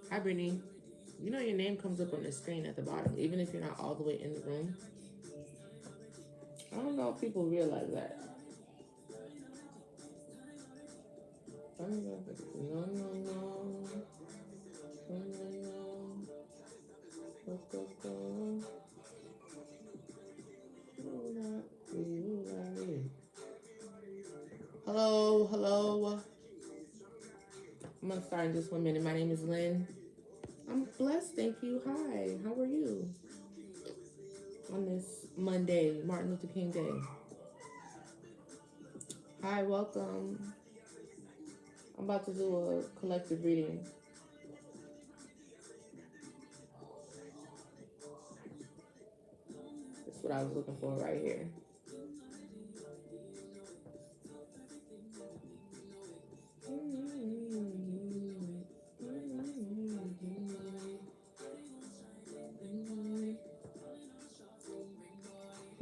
Hi, Brittany. You know your name comes up on the screen at the bottom, even if you're not all the way in the room. I don't know if people realize that. No, no, no, no, no, no, go, go, go. Hello, hello. I'm gonna start in just 1 minute. My name is Lynn. I'm blessed, thank you. Hi, how are you on this Monday, Martin Luther King Day? Hi, welcome. I'm about to do a collective reading. That's what I was looking for right here.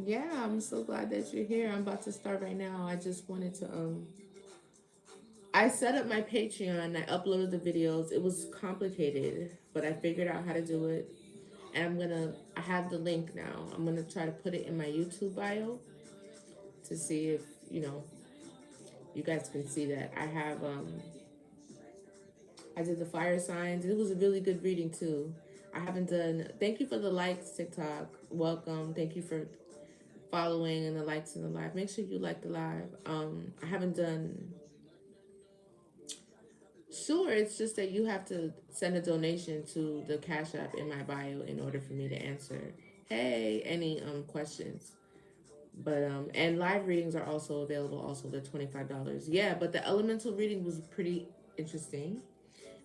Yeah, I'm so glad that you're here. I'm about to start right now. I just wanted to I set up my Patreon. I uploaded the videos. It was complicated, but I figured out how to do it. And I have the link now. I'm gonna try to put it in my YouTube bio to see if, you know, you guys can see that. I did the fire signs. It was a really good reading too. I haven't done, thank you for the likes, TikTok. Welcome. Thank you for following and the likes in the live. Make sure you like the live. I haven't done, sure, it's just that you have to send a donation to the Cash App in my bio in order for me to answer, hey, any questions. But and live readings are also available. Also, they're $25. Yeah, but the elemental reading was pretty interesting,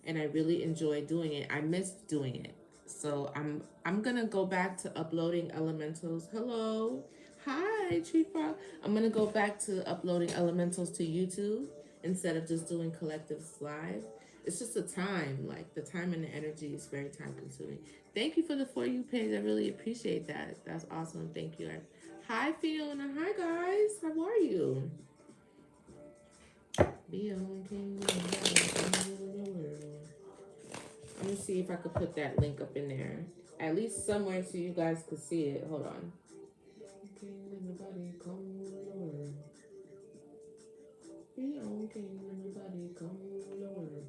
and I really enjoyed doing it. I missed doing it, so I'm gonna go back to uploading elementals. Hello, hi, Tree Frog. I'm gonna go back to uploading elementals to YouTube instead of just doing collectives live. It's just the time, like the time and the energy is very time consuming. Thank you for the For You page. I really appreciate that. That's awesome. Thank you. Hi, Fiona. Hi, guys. How are you? Be on King of the world. I'm gonna see if I could put that link up in there, at least somewhere so you guys could see it. Hold on. King, everybody come rule the world. Be on King, everybody come rule the world.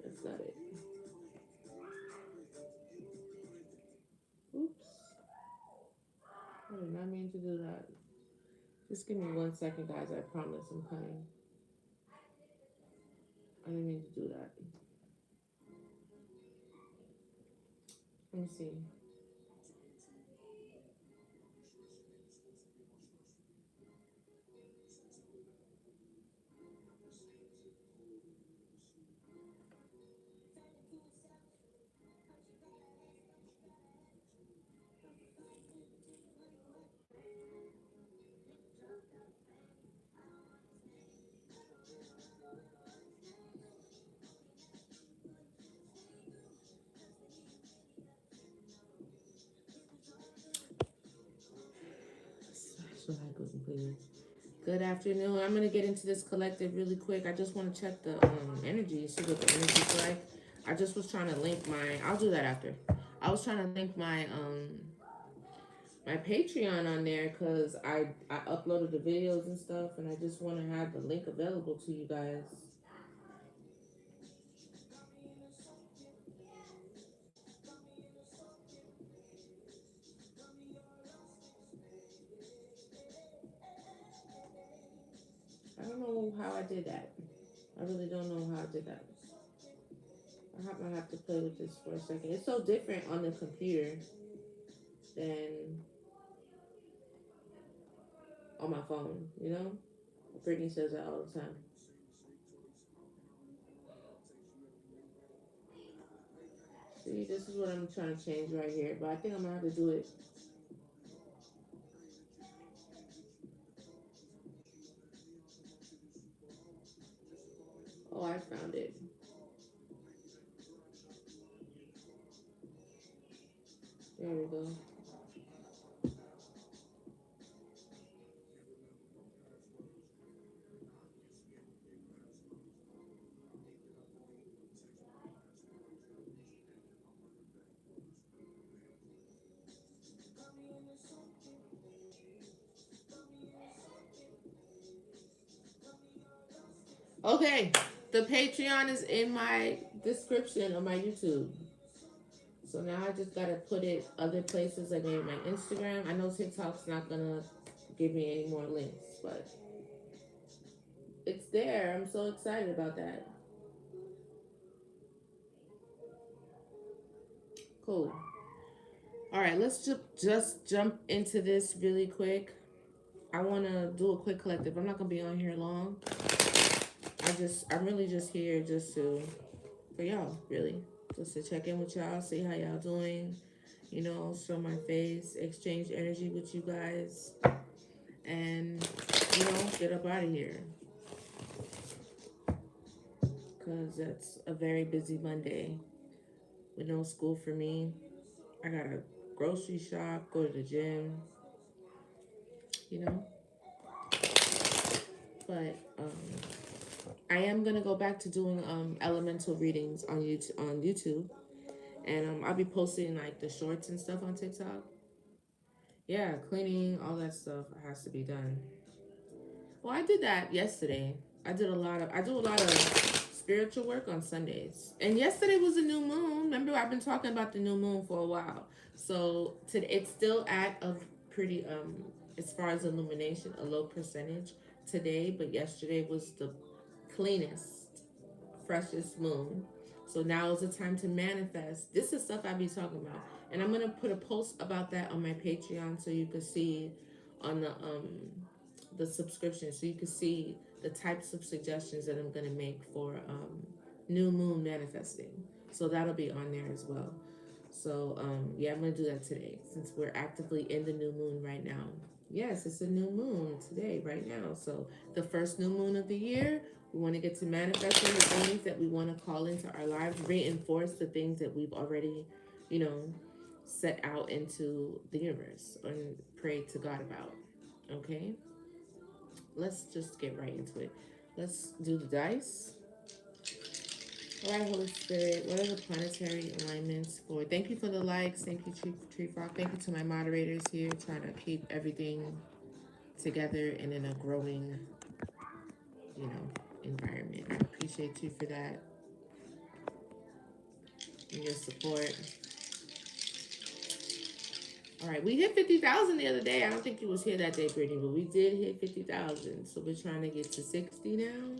That's not it. Oops. I did not mean to do that. Just give me 1 second, guys. I promise I'm coming. I didn't mean to do that. Let me see. So I go completely. Good afternoon. I'm gonna get into this collective really quick. I just want to check the energy, see what the energy's like. I just was trying to link my. I'll do that after. I was trying to link my Patreon on there because I uploaded the videos and stuff, and I just want to have the link available to you guys. I don't know how I did that. I really don't know how I did that. I have to play with this for a second. It's so different on the computer than on my phone. You know, Brittany says that all the time. See, this is what I'm trying to change right here, but I think I'm gonna have to do it. Oh, I found it. There we go. Okay, the Patreon is in my description of my YouTube. So now I just gotta put it other places like maybe my Instagram. I know TikTok's not gonna give me any more links, but it's there. I'm so excited about that. Cool. All right, let's just jump into this really quick. I want to do a quick collective. I'm not gonna be on here long. I'm really just here just to for y'all, really, just to check in with y'all, see how y'all doing. You know, show my face, exchange energy with you guys, and get up out of here because it's a very busy Monday with no school for me. I gotta grocery shop, go to the gym, you know. But I am gonna go back to doing elemental readings on YouTube, and I'll be posting like the shorts and stuff on TikTok. Yeah, cleaning, all that stuff has to be done. Well, I did that yesterday. I do a lot of spiritual work on Sundays. And yesterday was a new moon. Remember, I've been talking about the new moon for a while. So it's still at a pretty as far as illumination, a low percentage today, but yesterday was the cleanest, freshest moon. So now is the time to manifest. This is stuff I be talking about. And I'm gonna put a post about that on my Patreon so you can see on the subscription so you can see the types of suggestions that I'm gonna make for new moon manifesting. So that'll be on there as well. So yeah, I'm gonna do that today since we're actively in the new moon right now. Yes, it's a new moon today, right now. So the first new moon of the year, we want to get to manifesting the things that we want to call into our lives, reinforce the things that we've already, you know, set out into the universe and pray to God about. Okay, let's just get right into it. Let's do the dice. All right, Holy Spirit, what are the planetary alignments for? Thank you for the likes. Thank you, Tree Frog. Thank you to my moderators here, trying to keep everything together and in a growing, you know, environment. I appreciate you for that and your support. All right, we hit 50,000 the other day. I don't think you was here that day, Brittany, but we did hit 50,000. So we're trying to get to 60 now,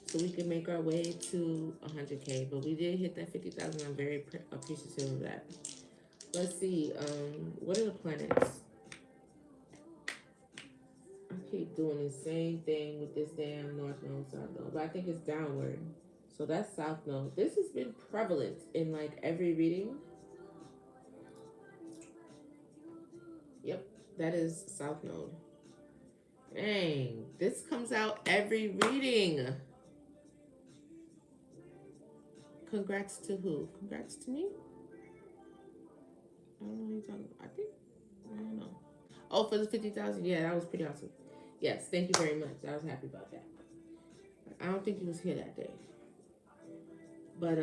so we can make our way to 100K. But we did hit that 50,000. I'm very appreciative of that. Let's see. What are the planets? I keep doing the same thing with this damn North Node, South Node, but I think it's downward. So that's South Node. This has been prevalent in like every reading. Yep, that is South Node. Dang, this comes out every reading. Congrats to who? Congrats to me? I don't know what you're talking about. I don't know. Oh, for the 50,000? Yeah, that was pretty awesome. Yes, thank you very much. I was happy about that. I don't think he was here that day. But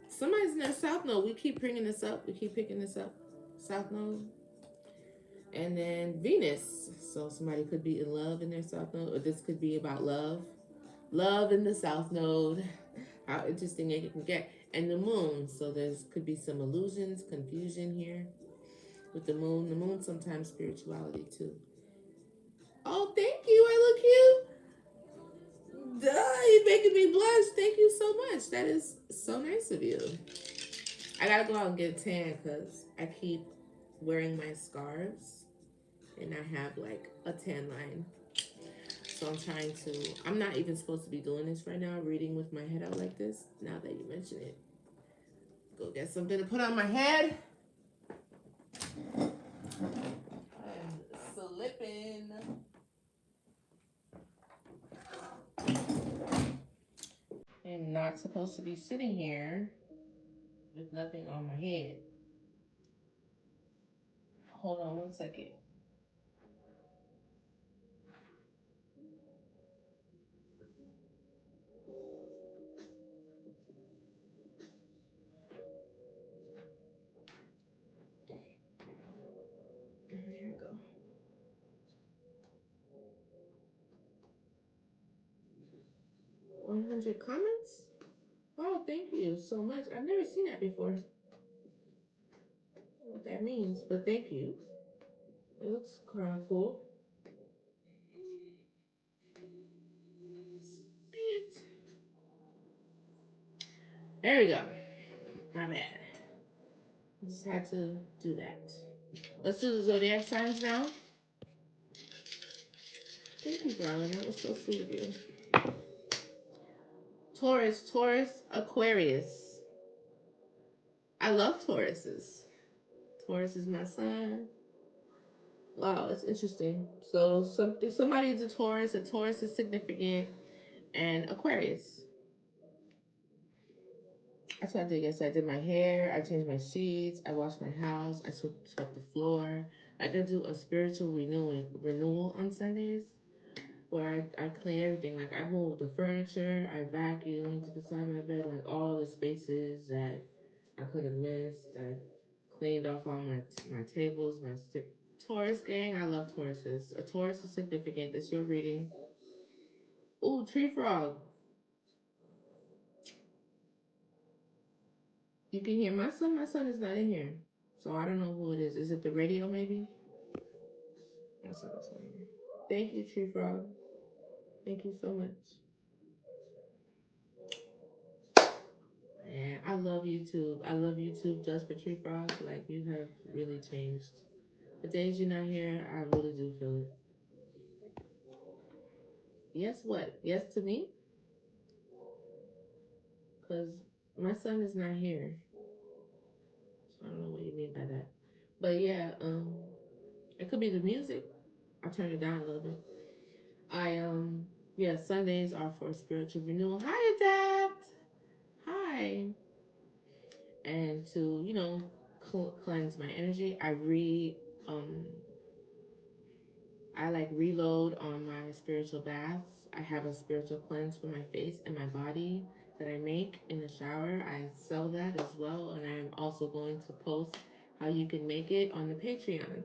somebody's in their South Node. We keep bringing this up. We keep picking this up. South Node. And then Venus. So somebody could be in love in their South Node, or this could be about love. Love in the South Node. How interesting it can get. And the moon. So there's could be some illusions, confusion here with the moon. The moon sometimes spirituality too. Oh, thank you. I look cute. Duh, you're making me blush. Thank you so much. That is so nice of you. I gotta go out and get a tan because I keep wearing my scarves and I have like a tan line. So I'm not even supposed to be doing this right now, reading with my head out like this. Now that you mention it, go get something to put on my head. I'm slipping. I'm not supposed to be sitting here with nothing on my head. Hold on one second. There we go. 100 comments. Oh, thank you so much. I've never seen that before. I don't know what that means, but thank you. It looks kind of cool. There we go. My bad. Just had to do that. Let's do the zodiac signs now. Thank you, darling. That was so sweet of you. Taurus, Aquarius. I love Tauruses. Taurus is my sign. Wow, it's interesting. So somebody's a Taurus is significant, and Aquarius. That's what I did yesterday. I did my hair, I changed my sheets, I washed my house, I swept the floor. I did do a spiritual renewal on Sundays where I clean everything. Like I moved the furniture, I vacuumed to the side of my bed, like all the spaces that I could have missed. I cleaned off all my tables, Taurus gang. I love Tauruses. A Taurus is significant. That's your reading. Ooh, tree frog. You can hear my son. My son is not in here, so I don't know who it is. Is it the radio? Maybe. My son is not in here. Thank you, tree frog. Thank you so much. Yeah, I love YouTube. I love YouTube just for tree frogs. Like you have really changed. The days you're not here, I really do feel it. Yes, what? Yes to me? Because my son is not here. So I don't know what you mean by that. But yeah, it could be the music. I turned it down a little bit. I yeah, Sundays are for spiritual renewal. Hi, Adapt. Hi. And to, cleanse my energy, um I like reload on my spiritual baths. I have a spiritual cleanse for my face and my body that I make in the shower. I sell that as well, and I'm also going to post how you can make it on the Patreon.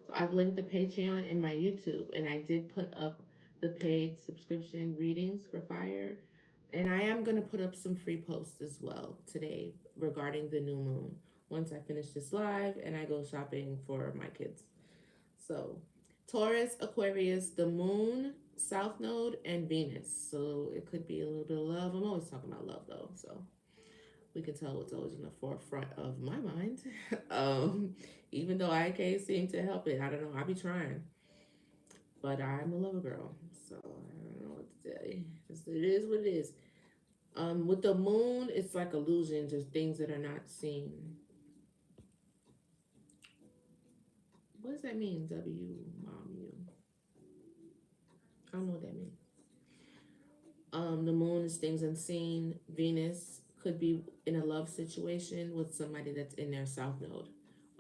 So I've linked the Patreon in my YouTube, and I did put up the paid subscription readings for Fire. And I am going to put up some free posts as well today regarding the new moon once I finish this live and I go shopping for my kids. So, Taurus, Aquarius, the moon, South Node, and Venus. So, it could be a little bit of love. I'm always talking about love, though. So, we can tell what's always in the forefront of my mind. Even though I can't seem to help it. I don't know. I be trying. But I'm a lover girl. So, I don't know what to tell you. It is what it is. With the moon, it's like illusions or things that are not seen. What does that mean? Mom, you. I don't know what that means. The moon is things unseen. Venus could be in a love situation with somebody that's in their south node.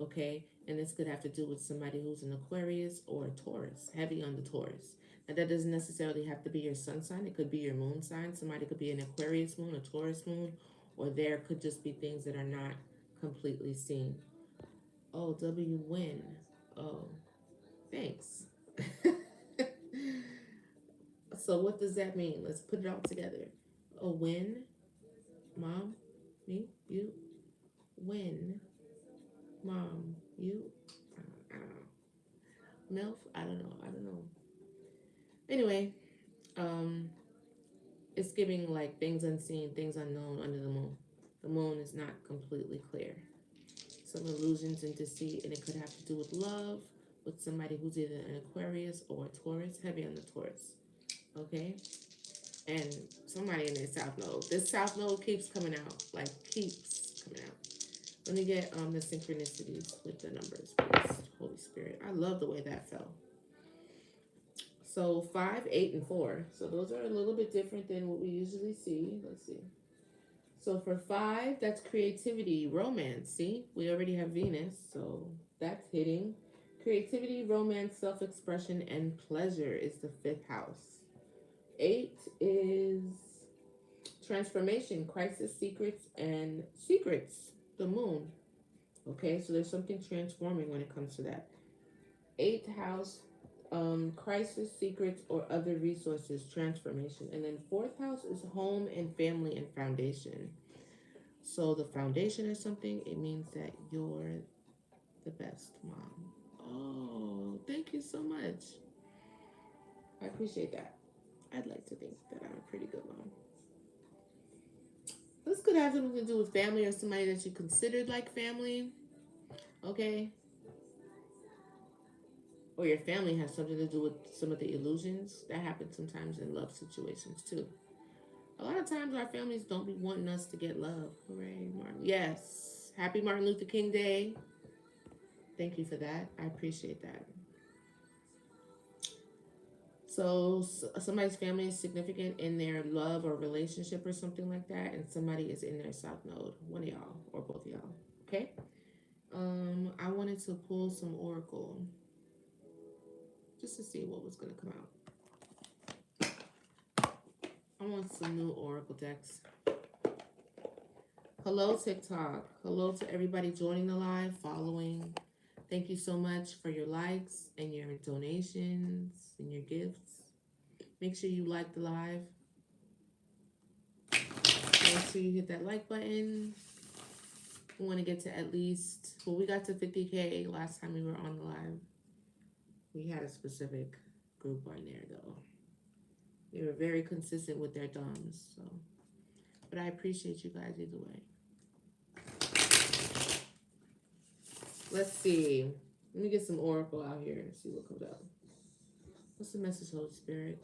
Okay, and this could have to do with somebody who's an Aquarius or a Taurus, heavy on the Taurus. Now that doesn't necessarily have to be your sun sign. It could be your moon sign. Somebody could be an Aquarius moon, a Taurus moon, or there could just be things that are not completely seen. Oh, W win. Oh, thanks. So what does that mean? Let's put it all together. A win, mom, me, you, win, mom, you. I don't know. MILF, I don't know. I don't know. Anyway, um, it's giving like things unseen, things unknown under the moon. The moon is not completely clear. Some illusions and deceit, and it could have to do with love, with somebody who's either an Aquarius or a Taurus, heavy on the Taurus. Okay? And somebody in their south node. This south node keeps coming out, like keeps coming out. Let me get the synchronicities with the numbers, please. Holy Spirit, I love the way that fell. So 5, 8, and 4. So those are a little bit different than what we usually see. Let's see. So for 5, that's creativity, romance. See, we already have Venus, so that's hitting. Creativity, romance, self-expression, and pleasure is the 5th house. 8 is transformation, crisis, secrets, the moon. Okay, so there's something transforming when it comes to that. 8th house, Crisis, secrets, or other resources, transformation. And then fourth house is home and family and foundation. So the foundation is something, it means that you're the best mom. Oh, thank you so much. I appreciate that. I'd like to think that I'm a pretty good mom. This could have something to do with family or somebody that you considered like family. Okay. Or your family has something to do with some of the illusions that happen sometimes in love situations too. A lot of times our families don't be wanting us to get love. Hooray, Martin. Yes. Happy Martin Luther King Day. Thank you for that. I appreciate that. So somebody's family is significant in their love or relationship or something like that, and somebody is in their south node. One of y'all or both of y'all. Okay. I wanted to pull some oracle just to see what was gonna come out. I want some new oracle decks. Hello, TikTok. Hello to everybody joining the live, following. Thank you so much for your likes and your donations and your gifts. Make sure you like the live. Make sure you hit that like button. We want to get to at least, well, we got to 50K last time we were on the live. We had a specific group on there though. They were very consistent with their thumbs, so. But I appreciate you guys either way. Let's see. Let me get some oracle out here and see what comes out. What's the message, Holy Spirit?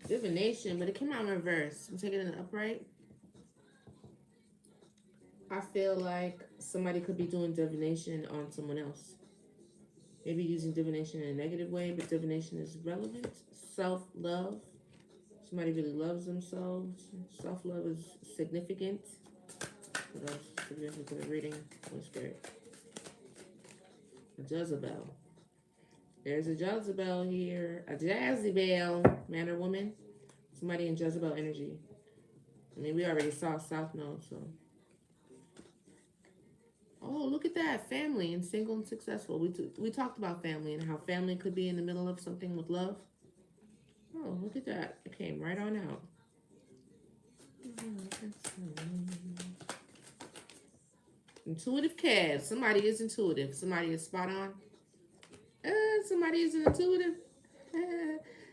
Divination, but it came out in reverse. I'm taking it upright. I feel like somebody could be doing divination on someone else. Maybe using divination in a negative way, but divination is relevant. Self-love. Somebody really loves themselves. Self-love is significant. What else is significant to the reading? Holy Spirit. A Jezebel. There's a Jezebel here. A Jezebel, man or woman. Somebody in Jezebel energy. I mean, we already saw South Node, so. Oh, look at that. Family and single and successful. We talked about family and how family could be in the middle of something with love. Oh, look at that. It came right on out. Intuitive Cad. Somebody is intuitive. Somebody is spot on. Somebody is intuitive.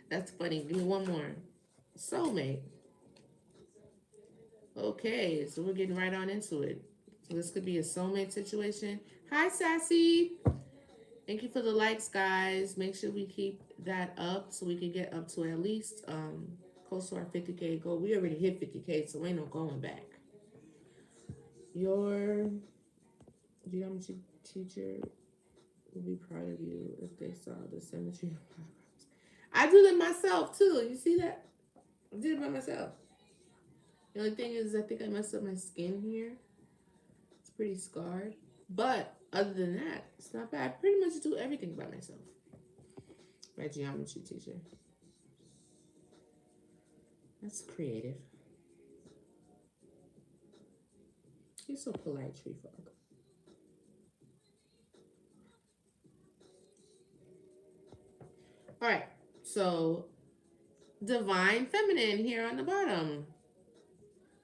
That's funny. Give me one more. Soulmate. Okay, so we're getting right on into it. So this could be a soulmate situation. Hi, Sassy. Thank you for the likes, guys. Make sure we keep that up so we can get up to at least close to our 50K goal. We already hit 50K, so ain't no going back. Your geometry teacher will be proud of you if they saw the symmetry of eyebrows. I do them myself too. You see that? I did it by myself. The only thing is I think I messed up my skin here. It's pretty scarred. But other than that, it's not bad. I pretty much do everything by myself. My geometry teacher. That's creative. You're so polite, tree frog. All right, so divine feminine here on the bottom.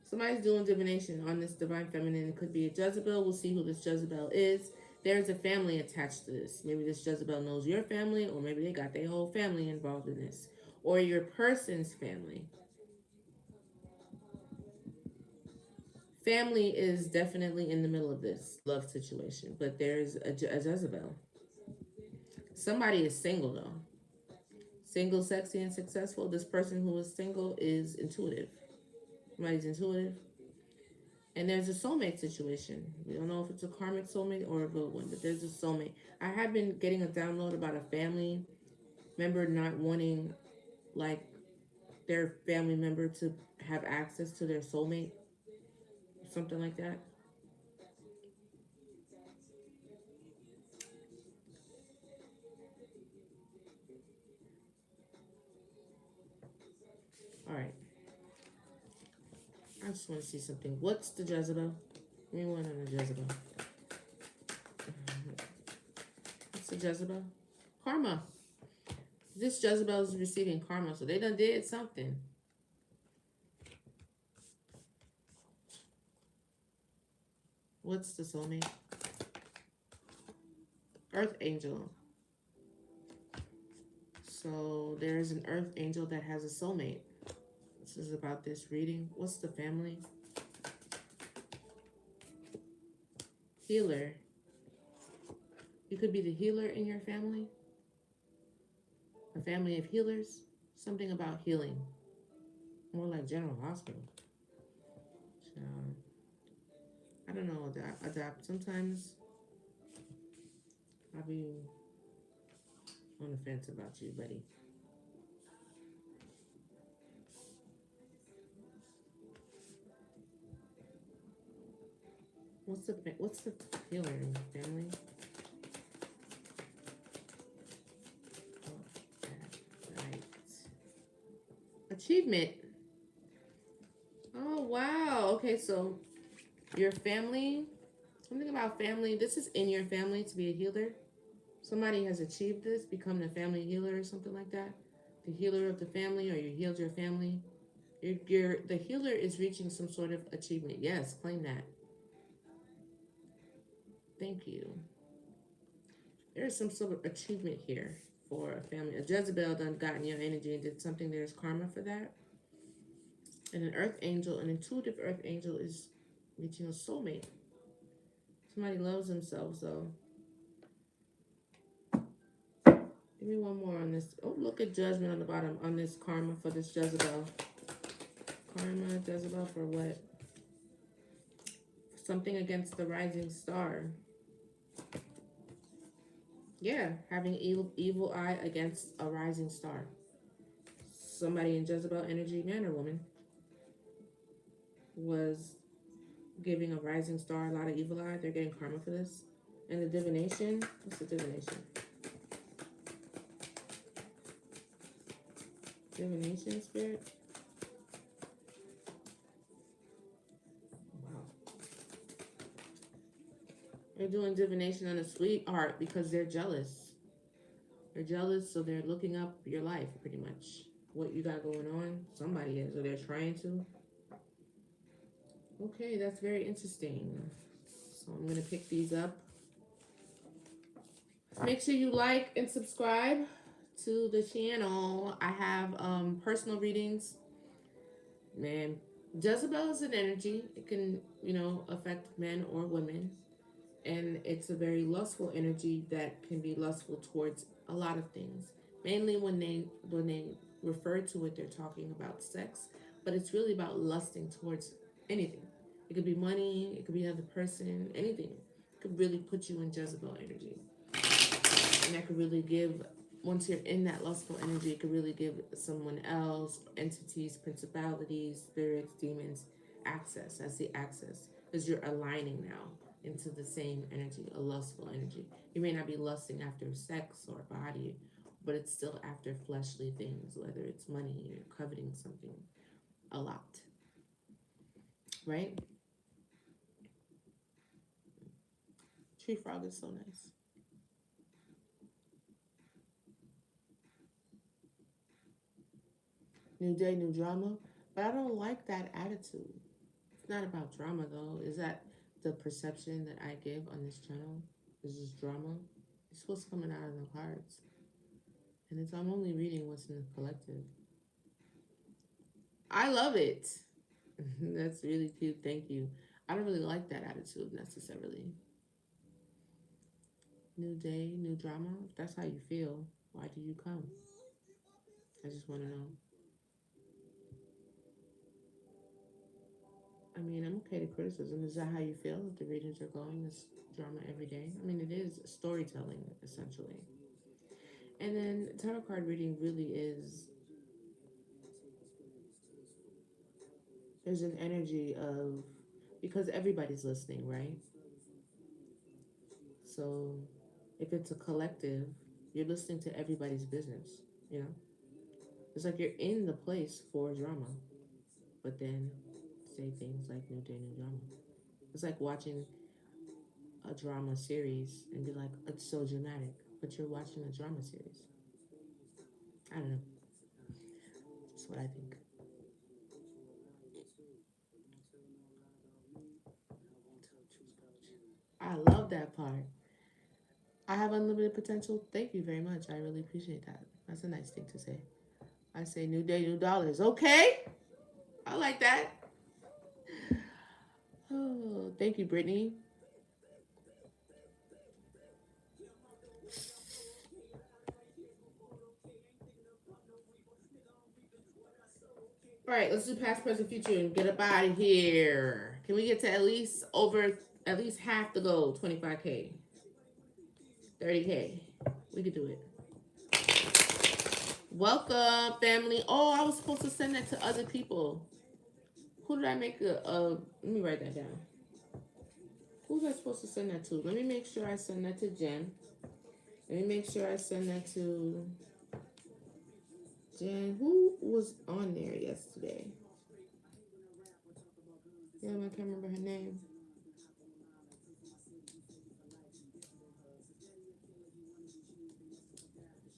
Somebody's doing divination on this divine feminine. It could be a Jezebel. We'll see who this Jezebel is. There's a family attached to this. Maybe this Jezebel knows your family, or maybe they got their whole family involved in this, or your person's family. Family is definitely in the middle of this love situation, but there's a Jezebel. Somebody is single though. Single, sexy, and successful. This person who is single is intuitive. Somebody's intuitive. And there's a soulmate situation. We don't know if it's a karmic soulmate or a good one, but there's a soulmate. I have been getting a download about a family member not wanting, like, their family member to have access to their soulmate. Something like that. All right. I just want to see something. What's the Jezebel? Give me one on the Jezebel. What's the Jezebel? Karma. This Jezebel is receiving karma, so they done did something. What's the soulmate? Earth angel. So there is an earth angel that has a soulmate. This is about this reading. What's the family? Healer. You could be the healer in your family. A family of healers. Something about healing. More like General Hospital. So, I don't know. Adapt. Sometimes I'll be on the fence about you, buddy. What's the healer in your family? Oh, right. Achievement. Oh wow. Okay, so your family. Something about family. This is in your family to be a healer. Somebody has achieved this, become the family healer or something like that. The healer of the family, or you healed your family. The healer is reaching some sort of achievement. Yes, claim that. Thank you. There's some sort of achievement here for a family. A Jezebel done gotten your energy and did something. There's karma for that. And an earth angel, an intuitive earth angel, is reaching a soulmate. Somebody loves themselves though. Give me one more on this. Oh, look at judgment on the bottom on this karma for this Jezebel. Karma, Jezebel for what? Something against the rising star. Yeah, having evil eye against a rising star. Somebody in Jezebel energy, man or woman, was giving a rising star a lot of evil eye. They're getting karma for this. And the divination, what's the divination? Divination spirit. Wow. They're doing divination on a sweetheart because they're jealous. They're jealous, so they're looking up your life pretty much. What you got going on. Somebody is, or they're trying to. Okay, that's very interesting. So I'm gonna pick these up. Make sure you like and subscribe to the channel. I have personal readings. Man, Jezebel is an energy. It can, affect men or women. And it's a very lustful energy that can be lustful towards a lot of things. Mainly when they refer to it, they're talking about sex, but it's really about lusting towards anything. It could be money, it could be another person, anything. It could really put you in Jezebel energy. And that could really give, once you're in that lustful energy, it could really give someone else, entities, principalities, spirits, demons, access. That's the access. Because you're aligning now into the same energy, a lustful energy. You may not be lusting after sex or body, but it's still after fleshly things, whether it's money or coveting something a lot. Right? Tree frog is so nice. New day, new drama. But I don't like that attitude. It's not about drama though. Is that the perception that I give on this channel? Is this drama? It's what's coming out of the cards. And I'm only reading what's in the collective. I love it. That's really cute. Thank you. I don't really like that attitude necessarily. New day, new drama. If that's how you feel, why do you come? I just want to know. I mean, I'm okay to criticism. Is that how you feel? If the readings are going, this drama every day? I mean, it is storytelling, essentially. And then tarot card reading really is, there's an energy of, because everybody's listening, right? So if it's a collective, you're listening to everybody's business, you know? It's like you're in the place for drama, but then say things like new day, new drama. It's like watching a drama series and be like, it's so dramatic, but you're watching a drama series. I don't know. That's what I think. I love that part. I have unlimited potential. Thank you very much. I really appreciate that. That's a nice thing to say. I say new day, new dollars. Okay. I like that. Oh, thank you, Brittany. All right, let's do past, present, future, and get up out of here. Can we get to at least half the goal? 25K, 30K. We could do it. Welcome, family. Oh, I was supposed to send that to other people. Who did I make let me write that down. Who was I supposed to send that to? Let me make sure I send that to Jen. Let me make sure I send that to Jen. Who was on there yesterday? Yeah, I can't remember her name.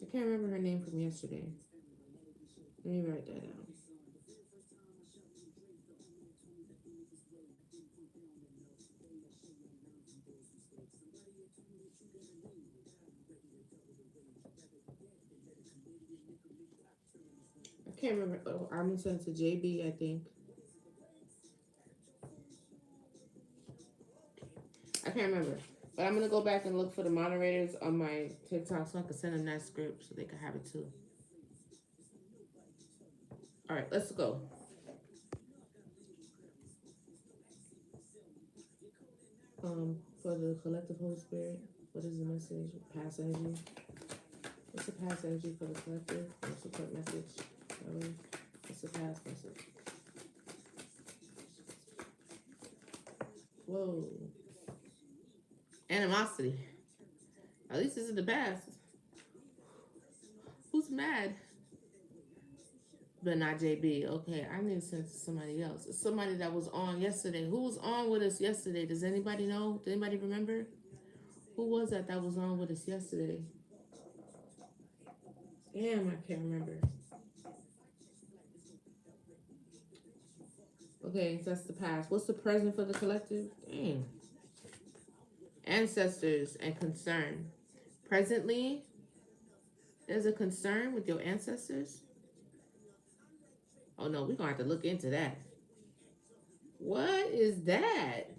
I can't remember her name from yesterday. Let me write that down. I can't remember. Oh, I'm gonna send it to JB, I think. I can't remember. But I'm gonna go back and look for the moderators on my TikTok so I can send them that script so they can have it too. All right, let's go. For the collective Holy Spirit, what is the message? Past energy. What's the past energy for the collective? What's the current message? What's the past message? Whoa. Animosity. At least this is the past. Who's mad? But not JB. Okay, I need to send it to somebody else. It's somebody that was on yesterday. Who was on with us yesterday? Does anybody know? Does anybody remember? Who was that was on with us yesterday? Damn, I can't remember. Okay, so that's the past. What's the present for the collective? Dang. Ancestors and concern. Presently, there's a concern with your ancestors. Oh no, we're gonna have to look into that. What is that?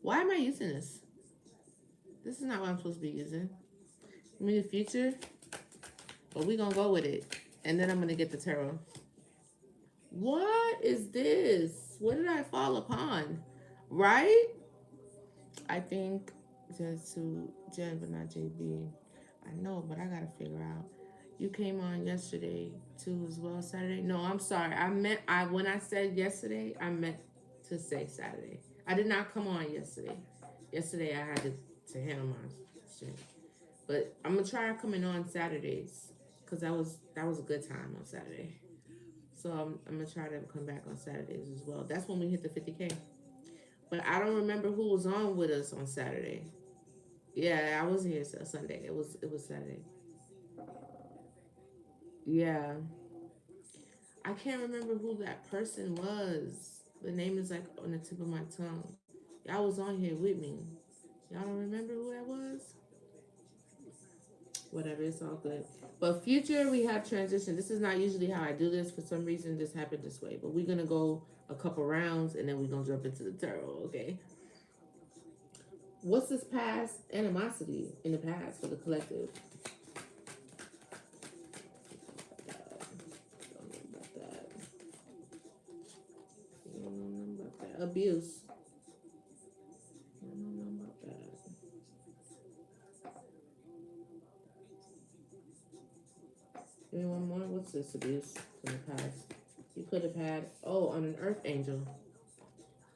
Why am I using this? This is not what I'm supposed to be using. I mean, the future, but we're gonna go with it. And then I'm gonna get the tarot. What is this? What did I fall upon? Right? I think just to Jen, but not JB. I know, but I gotta figure out. You came on yesterday too as well, Saturday. No, I'm sorry. I when I said yesterday, I meant to say Saturday. I did not come on yesterday. Yesterday I had to handle my shit. But I'm gonna try coming on Saturdays because that was a good time on Saturday. So I'm gonna try to come back on Saturdays as well. That's when we hit the 50K. But I don't remember who was on with us on Saturday. Yeah, I wasn't here Sunday. It was Saturday. Yeah, I can't remember who that person was. The name is like on the tip of my tongue. Y'all was on here with me. Y'all don't remember who that was? Whatever, it's all good. But future, we have transition. This is not usually how I do this. For some reason, this happened this way. But we're gonna go a couple rounds and then we're gonna jump into the tarot. Okay. What's this past animosity in the past for the collective? Abuse. Anyone more? What's this abuse from the past? You could have had, on an earth angel.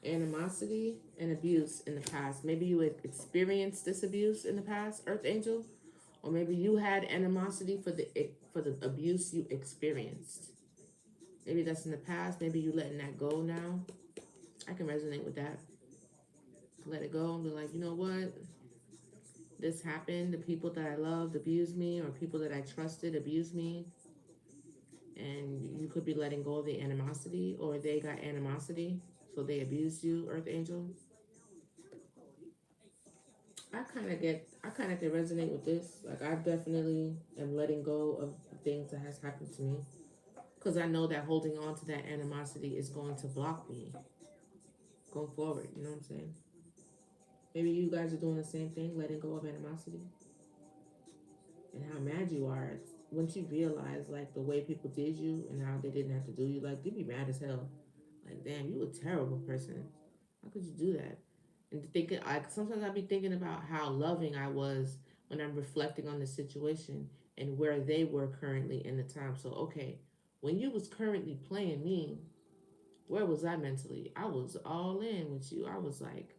Animosity and abuse in the past. Maybe you had experienced this abuse in the past, earth angel. Or maybe you had animosity for the abuse you experienced. Maybe that's in the past. Maybe you letting that go now. I can resonate with that. Let it go and be like, you know what? This happened. The people that I loved abused me, or people that I trusted abused me. And you could be letting go of the animosity, or they got animosity, so they abused you, Earth Angel. I kind of can resonate with this. Like, I definitely am letting go of things that has happened to me, because I know that holding on to that animosity is going to block me going forward. You know what I'm saying? Maybe you guys are doing the same thing, letting go of animosity, and how mad you are once you realize like the way people did you and how they didn't have to do you. Like, you'd be mad as hell. Like, damn, you a terrible person. How could you do that? And thinking, like, sometimes I'd be thinking about how loving I was when I'm reflecting on the situation and where they were currently in the time. So, okay, when you was currently playing me, where was I mentally? I was all in with you. I was like,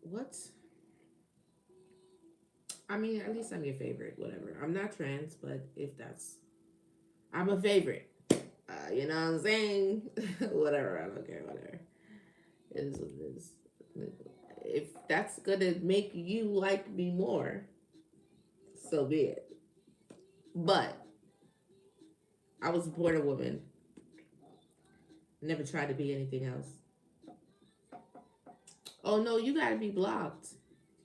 what? I mean, at least I'm your favorite, whatever. I'm not trans, but if that's, I'm a favorite. You know what I'm saying? Whatever, I don't care, whatever. It is what it is. If that's gonna make you like me more, so be it. But I was born a woman. Never tried to be anything else. Oh no, you gotta be blocked.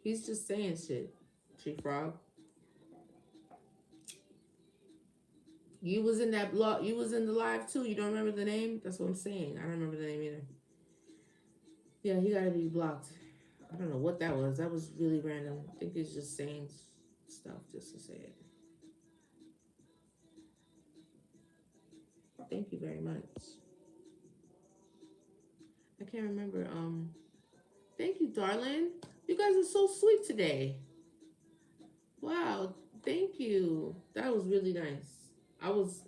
He's just saying shit. Tree Frog. You was in that blog. You was in the live too. You don't remember the name? That's what I'm saying. I don't remember the name either. Yeah, he gotta be blocked. I don't know what that was. That was really random. I think he's just saying stuff just to say it. Thank you very much. I can't remember. Thank you, darling. You guys are so sweet today. Wow, thank you. That was really nice. I was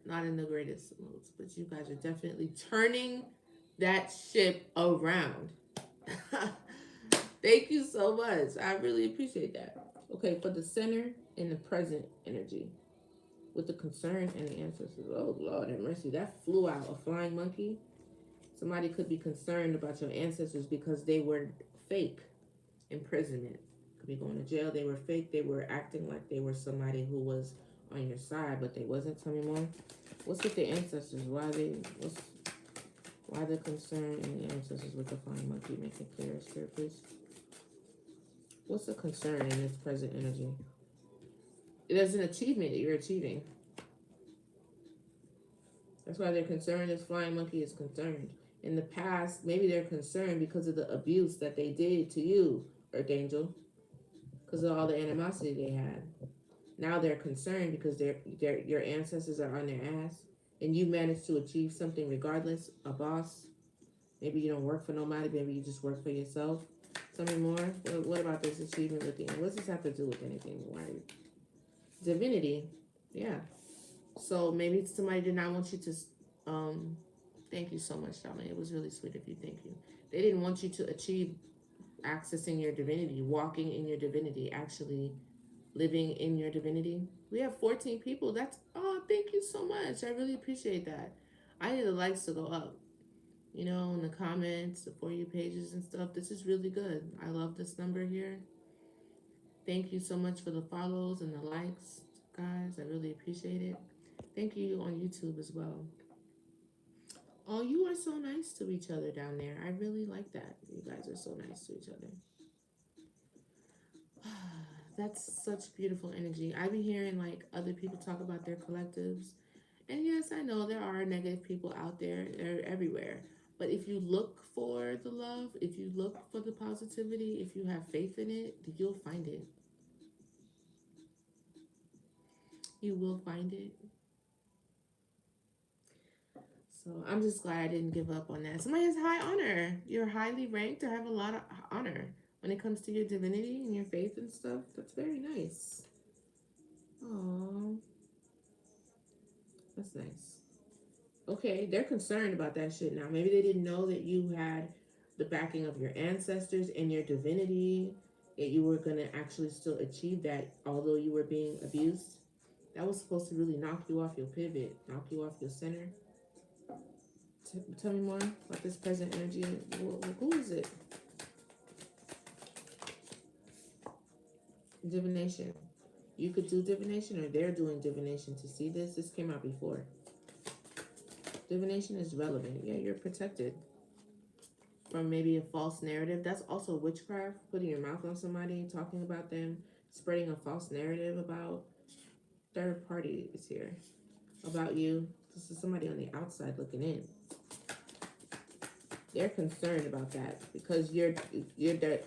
not in the greatest moods, but you guys are definitely turning that ship around. Thank you so much. I really appreciate that. Okay, for the center and the present energy with the concern and the ancestors. Oh, Lord have mercy. That flew out. A flying monkey. Somebody could be concerned about your ancestors because they were fake. Imprisonment. Could be going to jail. They were fake. They were acting like they were somebody who was on your side, but they wasn't. Tell me more. What's with the ancestors? Why the concern and the ancestors with the flying monkey? Make it clear, Spirit, please. What's the concern in this present energy? There's an achievement that you're achieving. That's why they're concerned. This flying monkey is concerned. In the past, maybe they're concerned because of the abuse that they did to you, Earth Angel, because of all the animosity they had. Now they're concerned because your ancestors are on their ass, and you managed to achieve something regardless. A boss. Maybe you don't work for nobody. Maybe you just work for yourself. Tell me more. What about this achievement with the? What does this have to do with anything? Why? Divinity. Yeah. So maybe somebody did not want you to. Thank you so much, darling. It was really sweet of you. Thank you. They didn't want you to achieve accessing your divinity, walking in your divinity, actually living in your divinity. We have 14 people. That's, oh, thank you so much. I really appreciate that. I need the likes to go up. You know, in the comments, the For You pages and stuff. This is really good. I love this number here. Thank you so much for the follows and the likes, guys. I really appreciate it. Thank you on YouTube as well. Oh, you are so nice to each other down there. I really like that. You guys are so nice to each other. That's such beautiful energy. I be hearing like other people talk about their collectives. And yes, I know there are negative people out there. They're everywhere. But if you look for the love, if you look for the positivity, if you have faith in it, you'll find it. You will find it. So I'm just glad I didn't give up on that. Somebody has high honor. You're highly ranked to have a lot of honor when it comes to your divinity and your faith and stuff. That's very nice. Oh, that's nice. Okay, they're concerned about that shit now. Maybe they didn't know that you had the backing of your ancestors and your divinity, that you were gonna actually still achieve that, although you were being abused. That was supposed to really knock you off your pivot, knock you off your center. Tell me more about this present energy. Who is it? Divination. You could do divination, or they're doing divination to see this. This came out before. Divination is relevant. Yeah, you're protected from maybe a false narrative. That's also witchcraft, putting your mouth on somebody, talking about them, spreading a false narrative about. Third party is here about you. This is somebody on the outside looking in. They're concerned about that because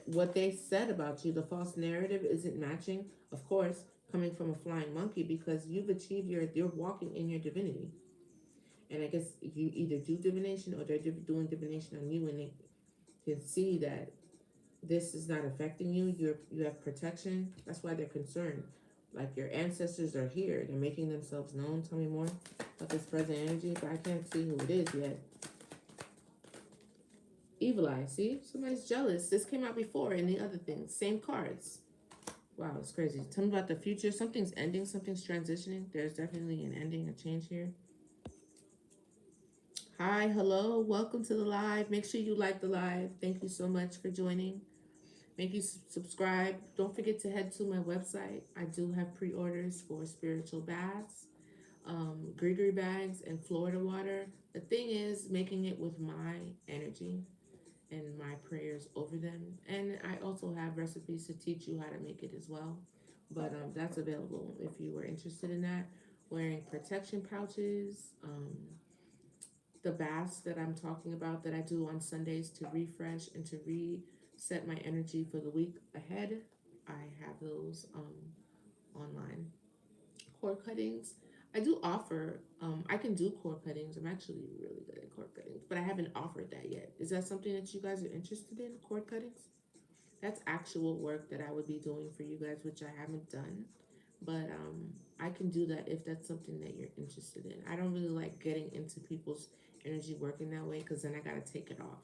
what they said about you, the false narrative isn't matching. Of course, coming from a flying monkey, because you've achieved you're walking in your divinity. And I guess you either do divination or they're doing divination on you, and they can see that this is not affecting you. You have protection. That's why they're concerned. Like your ancestors are here. They're making themselves known. Tell me more about this present energy, but I can't see who it is yet. Evil Eye, see? Somebody's jealous. This came out before in the other things. Same cards. Wow, it's crazy. Tell me about the future. Something's ending. Something's transitioning. There's definitely an ending, a change here. Hi, hello. Welcome to the live. Make sure you like the live. Thank you so much for joining. Make you subscribe. Don't forget to head to my website. I do have pre-orders for spiritual baths, Gregory bags, and Florida water. The thing is making it with my energy and my prayers over them. And I also have recipes to teach you how to make it as well. But that's available if you were interested in that. Wearing protection pouches, the baths that I'm talking about that I do on Sundays to refresh and to reset my energy for the week ahead. I have those online. Core cuttings. I do offer, I can do core cuttings. I'm actually really good at core cuttings, but I haven't offered that yet. Is that something that you guys are interested in, cord cuttings? That's actual work that I would be doing for you guys, which I haven't done. But I can do that if that's something that you're interested in. I don't really like getting into people's energy working that way because then I got to take it off.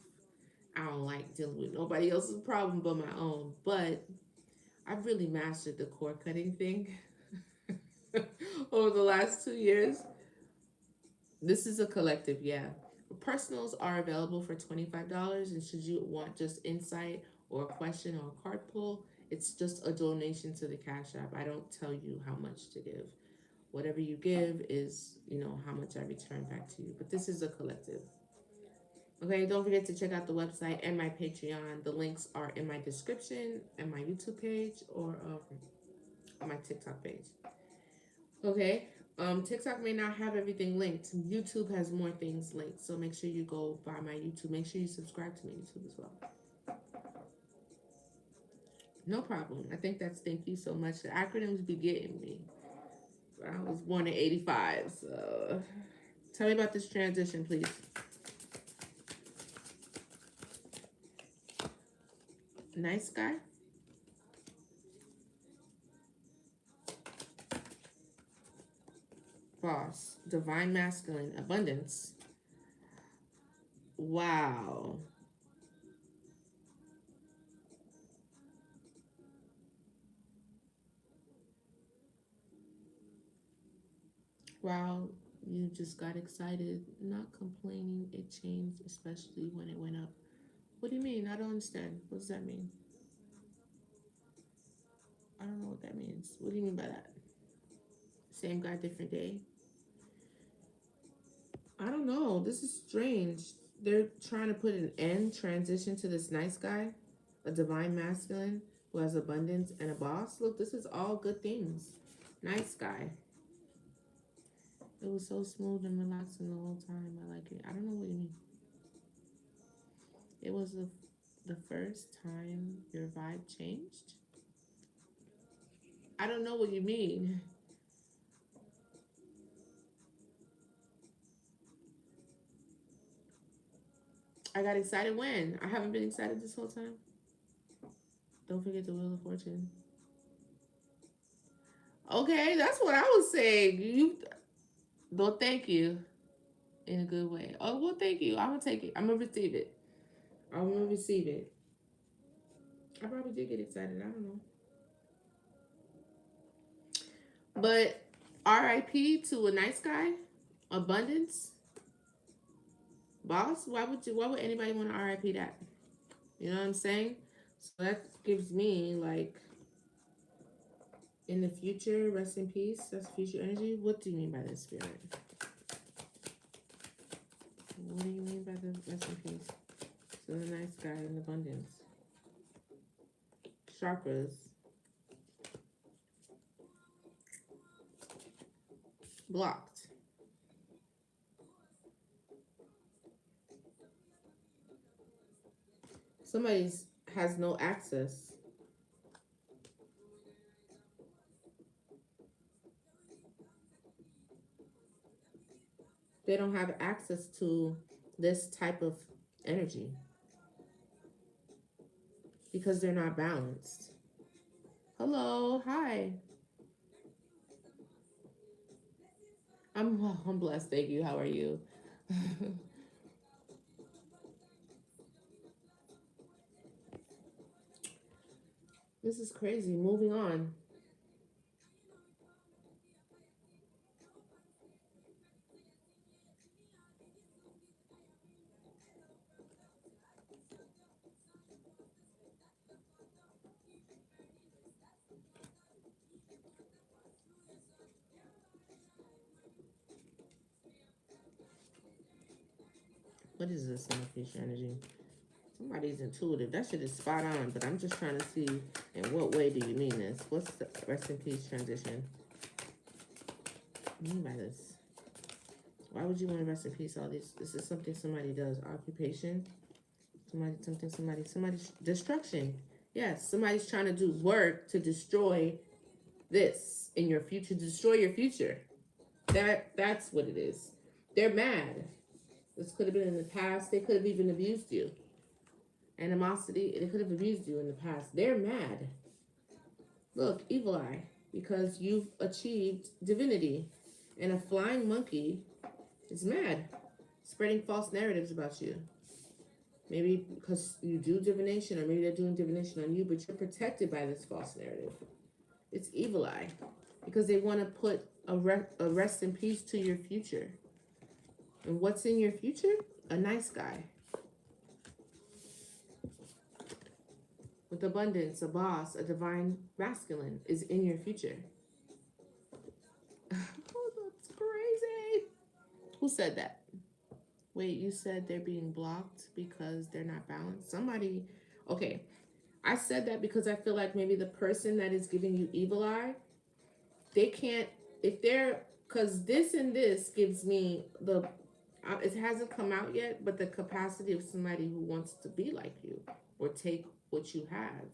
I don't like dealing with nobody else's problem but my own. But I've really mastered the cord cutting thing over the last 2 years. This is a collective, yeah. Personals are available for $25, and should you want just insight or a question or a card pull, it's just a donation to the Cash App. I don't tell you how much to give. Whatever you give is, how much I return back to you. But this is a collective. Okay, don't forget to check out the website and my Patreon. The links are in my description and my YouTube page or on my TikTok page. Okay. TikTok may not have everything linked. YouTube has more things linked, so make sure you go by my YouTube. Make sure you subscribe to my YouTube as well. No problem. I think that's thank you so much. The acronyms be getting me. I was born in '85, so tell me about this transition, please. Nice guy. Boss. Divine masculine. Abundance. Wow. Wow. You just got excited. Not complaining. It changed, especially when it went up. What do you mean? I don't understand. What does that mean? I don't know what that means. What do you mean by that? Same guy, different day? I don't know. This is strange. They're trying to put an end transition to this nice guy, a divine masculine who has abundance and a boss. Look, this is all good things. Nice guy. It was so smooth and relaxing the whole time. I like it. I don't know what you mean. It was the first time your vibe changed. I don't know what you mean. I got excited when? I haven't been excited this whole time. Don't forget the Wheel of Fortune. Okay, that's what I was saying. You don't thank you in a good way. Oh well, thank you. I'm gonna take it. I'm gonna receive it. I'm gonna receive it. I probably did get excited. I don't know, but RIP to a nice guy, abundance, boss. Why would anybody want to RIP that? You know what I'm saying? So that gives me like in the future, rest in peace. That's future energy. What do you mean by this, spirit? What do you mean by the rest in peace? So the nice guy in abundance. Chakras. Blocked. Somebody's has no access. They don't have access to this type of energy because they're not balanced. Hello, hi. I'm blessed, thank you. How are you? This is crazy. Moving on. What is this in the future energy? Somebody's intuitive. That shit is spot on, but I'm just trying to see in what way do you mean this? What's the rest in peace transition? What do you mean by this? Why would you want to rest in peace? All these. This is something somebody does. Occupation. Somebody. Destruction. Yes, somebody's trying to do work to destroy this in your future. Destroy your future. That's what it is. They're mad. This could have been in the past. They could have even abused you. Animosity. They could have abused you in the past. They're mad. Look, evil eye, because you've achieved divinity, and a flying monkey is mad, spreading false narratives about you. Maybe because you do divination, or maybe they're doing divination on you, but you're protected by this false narrative. It's evil eye, because they want to put a rest in peace to your future. And what's in your future? A nice guy. With abundance, a boss, a divine masculine is in your future. Oh, that's crazy. Who said that? Wait, you said they're being blocked because they're not balanced? Somebody, okay. I said that because I feel like maybe the person that is giving you evil eye, they can't, if they're, because this and this gives me the, it hasn't come out yet, but the capacity of somebody who wants to be like you or take what you have,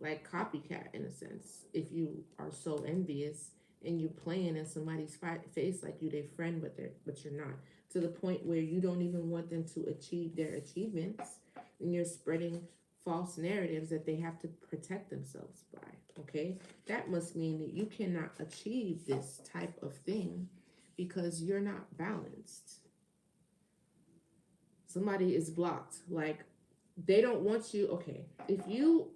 like copycat in a sense. If you are so envious and you're playing in somebody's face like you their friend, but you're not, to the point where you don't even want them to achieve their achievements, and you're spreading false narratives that they have to protect themselves by. Okay, that must mean that you cannot achieve this type of thing because you're not balanced. Somebody is blocked, like they don't want you. Okay, if you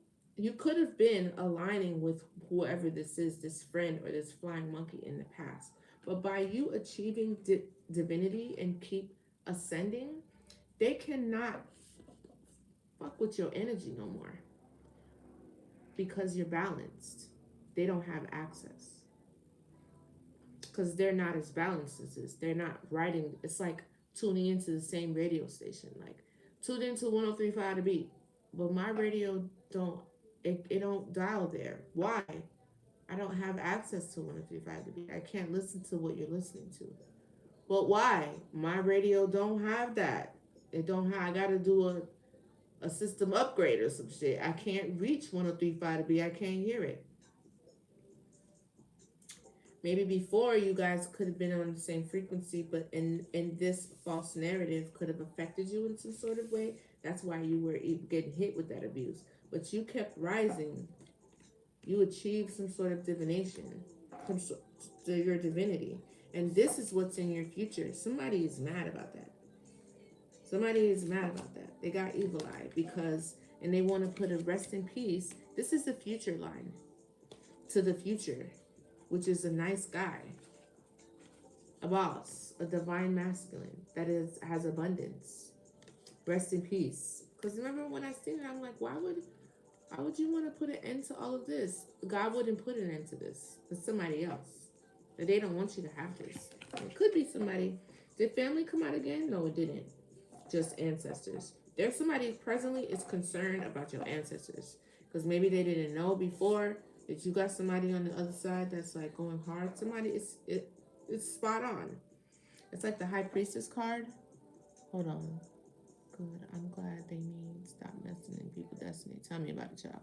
could have been aligning with whoever this is, this friend or this flying monkey in the past, but by you achieving divinity and keep ascending, they cannot fuck with your energy no more because you're balanced. They don't have access because they're not as balanced as this. They're not writing. It's like tuning into the same radio station. Like tune into 103.5 to beat, but my radio don't. It don't dial there. Why? I don't have access to 103.5 to beat. I can't listen to what you're listening to. But why? My radio don't have that. It don't have. I gotta do a system upgrade or some shit. I can't reach 103.5 to be. I can't hear it. Maybe before you guys could have been on the same frequency, but in this false narrative could have affected you in some sort of way. That's why you were getting hit with that abuse. But you kept rising. You achieved some sort of divination, to your divinity, and this is what's in your future. Somebody is mad about that. Somebody is mad about that. They got evil eye because, and they want to put a rest in peace. This is the future line to the future, which is a nice guy. a boss, a divine masculine that has abundance. Rest in peace. Because remember when I seen it, I'm like, why would you want to put an end to all of this? God wouldn't put an end to this. It's somebody else. But they don't want you to have this. It could be somebody. Did family come out again? No, it didn't. Just ancestors. There's somebody presently is concerned about your ancestors. Because maybe they didn't know before that you got somebody on the other side that's like going hard. Somebody it's spot on. It's like the high priestess card. Hold on. Good. I'm glad they mean stop messing in people's destiny. Tell me about it, y'all.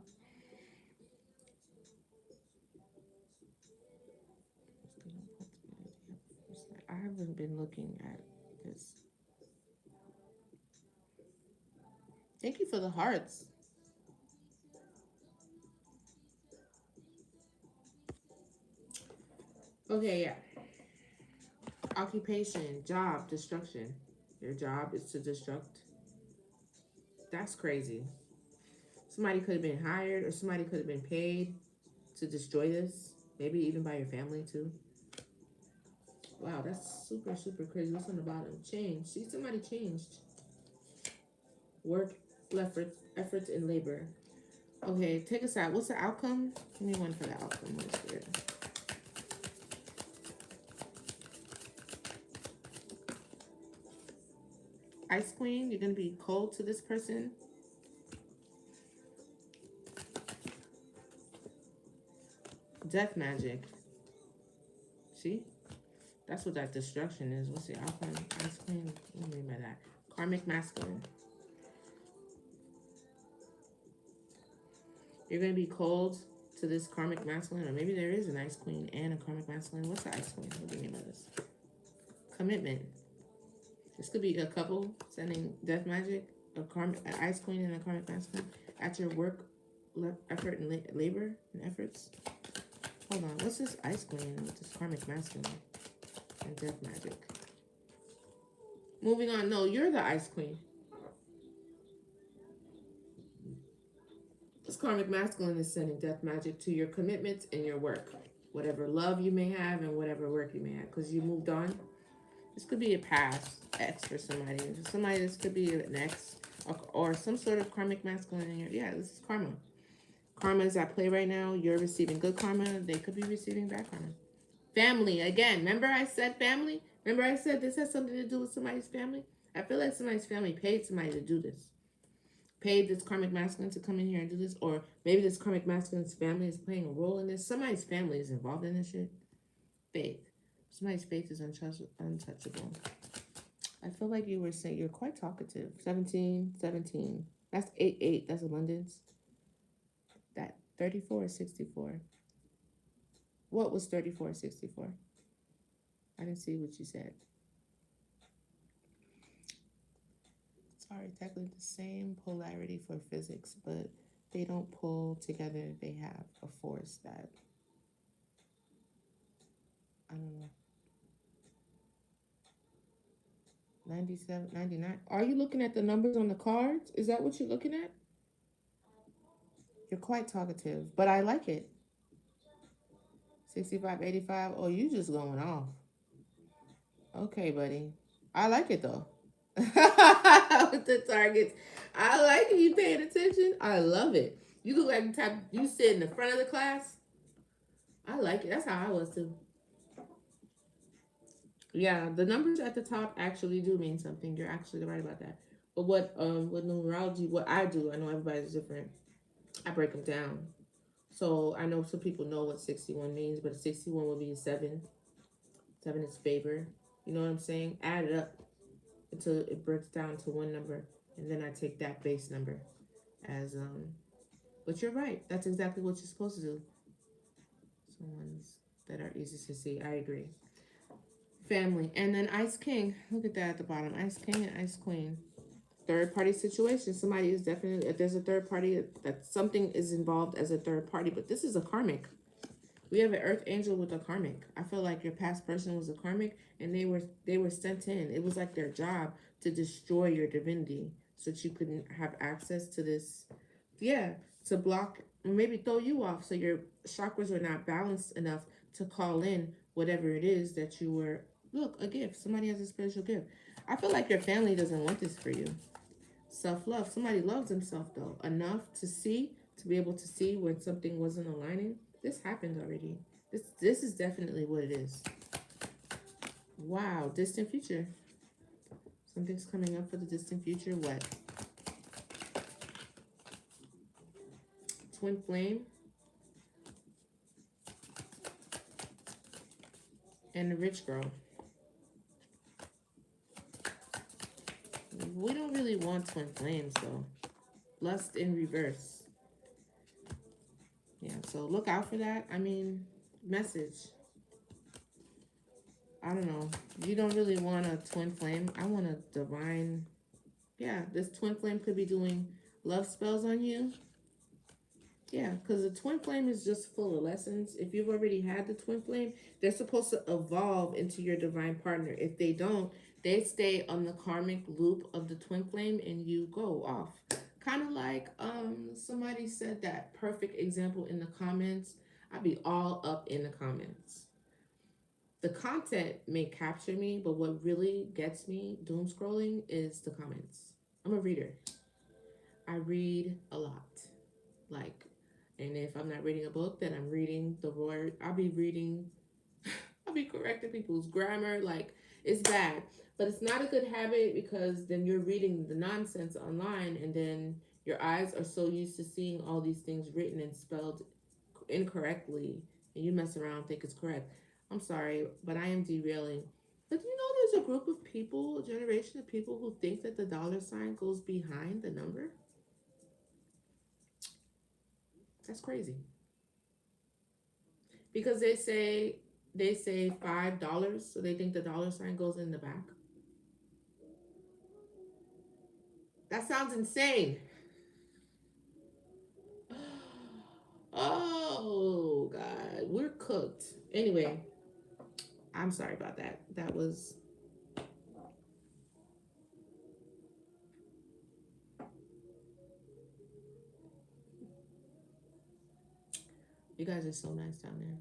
I haven't been looking at this. Thank you for the hearts. Okay, yeah. Occupation, job, destruction. Your job is to destruct. That's crazy. Somebody could have been hired or somebody could have been paid to destroy this. Maybe even by your family too. Wow, that's super, super crazy. What's on the bottom? Change. See, somebody changed. Work, efforts, and labor. Okay, take us out. What's the outcome? Give me one for the outcome. What is it? Ice Queen, you're gonna be cold to this person. Death magic. See? That's what that destruction is. What's the outcome? Ice Queen. What do you mean by that? Karmic masculine. You're gonna be cold to this karmic masculine, or maybe there is an ice queen and a karmic masculine. What's the ice queen? What do you mean by this? Commitment. This could be a couple sending death magic, an ice queen and a karmic masculine at your work, effort and labor and efforts. Hold on, what's this ice queen with this karmic masculine and death magic? Moving on. No, you're the ice queen. This karmic masculine is sending death magic to your commitments and your work, whatever love you may have and whatever work you may have, because you moved on. This could be a past ex for somebody. Somebody, this could be an ex or some sort of karmic masculine in your, yeah, this is karma. Karma is at play right now. You're receiving good karma. They could be receiving bad karma. Family, again, remember I said family? Remember I said this has something to do with somebody's family? I feel like somebody's family paid somebody to do this. Paid this karmic masculine to come in here and do this, or maybe this karmic masculine's family is playing a role in this. Somebody's family is involved in this shit. Faith. Somebody's faith is untouchable. I feel like you were saying you're quite talkative. 17, 17. That's 8, 8. That's abundance. That 34 is 64. What was 34, 64? I didn't see what you said. Sorry, technically the same polarity for physics, but they don't pull together. They have a force that, I don't know. 97, 99. Are you looking at the numbers on the cards? Is that what you're looking at? You're quite talkative, but I like it. 65, 85. Oh, you just going off. Okay, buddy. I like it though. With the targets. I like it. You paying attention? I love it. You look like the type you sit in the front of the class. I like it. That's how I was too. Yeah, the numbers at the top actually do mean something. You're actually right about that. But what numerology, what I do, I know everybody's different. I break them down. So I know some people know what 61 means, but 61 would be a 7. 7 is favor. You know what I'm saying? Add it up until it breaks down to one number, and then I take that base number as But you're right. That's exactly what you're supposed to do. Some ones that are easy to see. I agree. Family, and then Ice King. Look at that at the bottom. Ice King and Ice Queen. Third party situation. Somebody is definitely, if there's a third party, that something is involved as a third party, but this is a karmic. We have an earth angel with a karmic. I feel like your past person was a karmic, and they were sent in. It was like their job to destroy your divinity so that you couldn't have access to this. Yeah, to block or maybe throw you off so your chakras are not balanced enough to call in whatever it is that you were Look, a gift. Somebody has a spiritual gift. I feel like your family doesn't want this for you. Self love. Somebody loves himself though enough to be able to see when something wasn't aligning. This happened already. This is definitely what it is. Wow, distant future. Something's coming up for the distant future. What? Twin flame and the rich girl. We don't really want twin flames though. Lust in reverse. Yeah, so look out for that. I mean, message. I don't know. You don't really want a twin flame. I want a divine. Yeah, this twin flame could be doing love spells on you. Yeah, because the twin flame is just full of lessons. If you've already had the twin flame, they're supposed to evolve into your divine partner. If they don't, they stay on the karmic loop of the twin flame and you go off. Kind of like somebody said that perfect example in the comments. I'd be all up in the comments. The content may capture me, but what really gets me doom scrolling is the comments. I'm a reader. I read a lot. Like, and if I'm not reading a book, then I'm reading the word. I'll be reading, I'll be correcting people's grammar. Like, it's bad. But it's not a good habit because then you're reading the nonsense online and then your eyes are so used to seeing all these things written and spelled incorrectly and you mess around and think it's correct. I'm sorry, but I am derailing. But you know, there's a group of people, a generation of people who think that the dollar sign goes behind the number. That's crazy. Because they say $5, so they think the dollar sign goes in the back. That sounds insane. Oh God, we're cooked. Anyway, I'm sorry about that. That was you guys are so nice down there.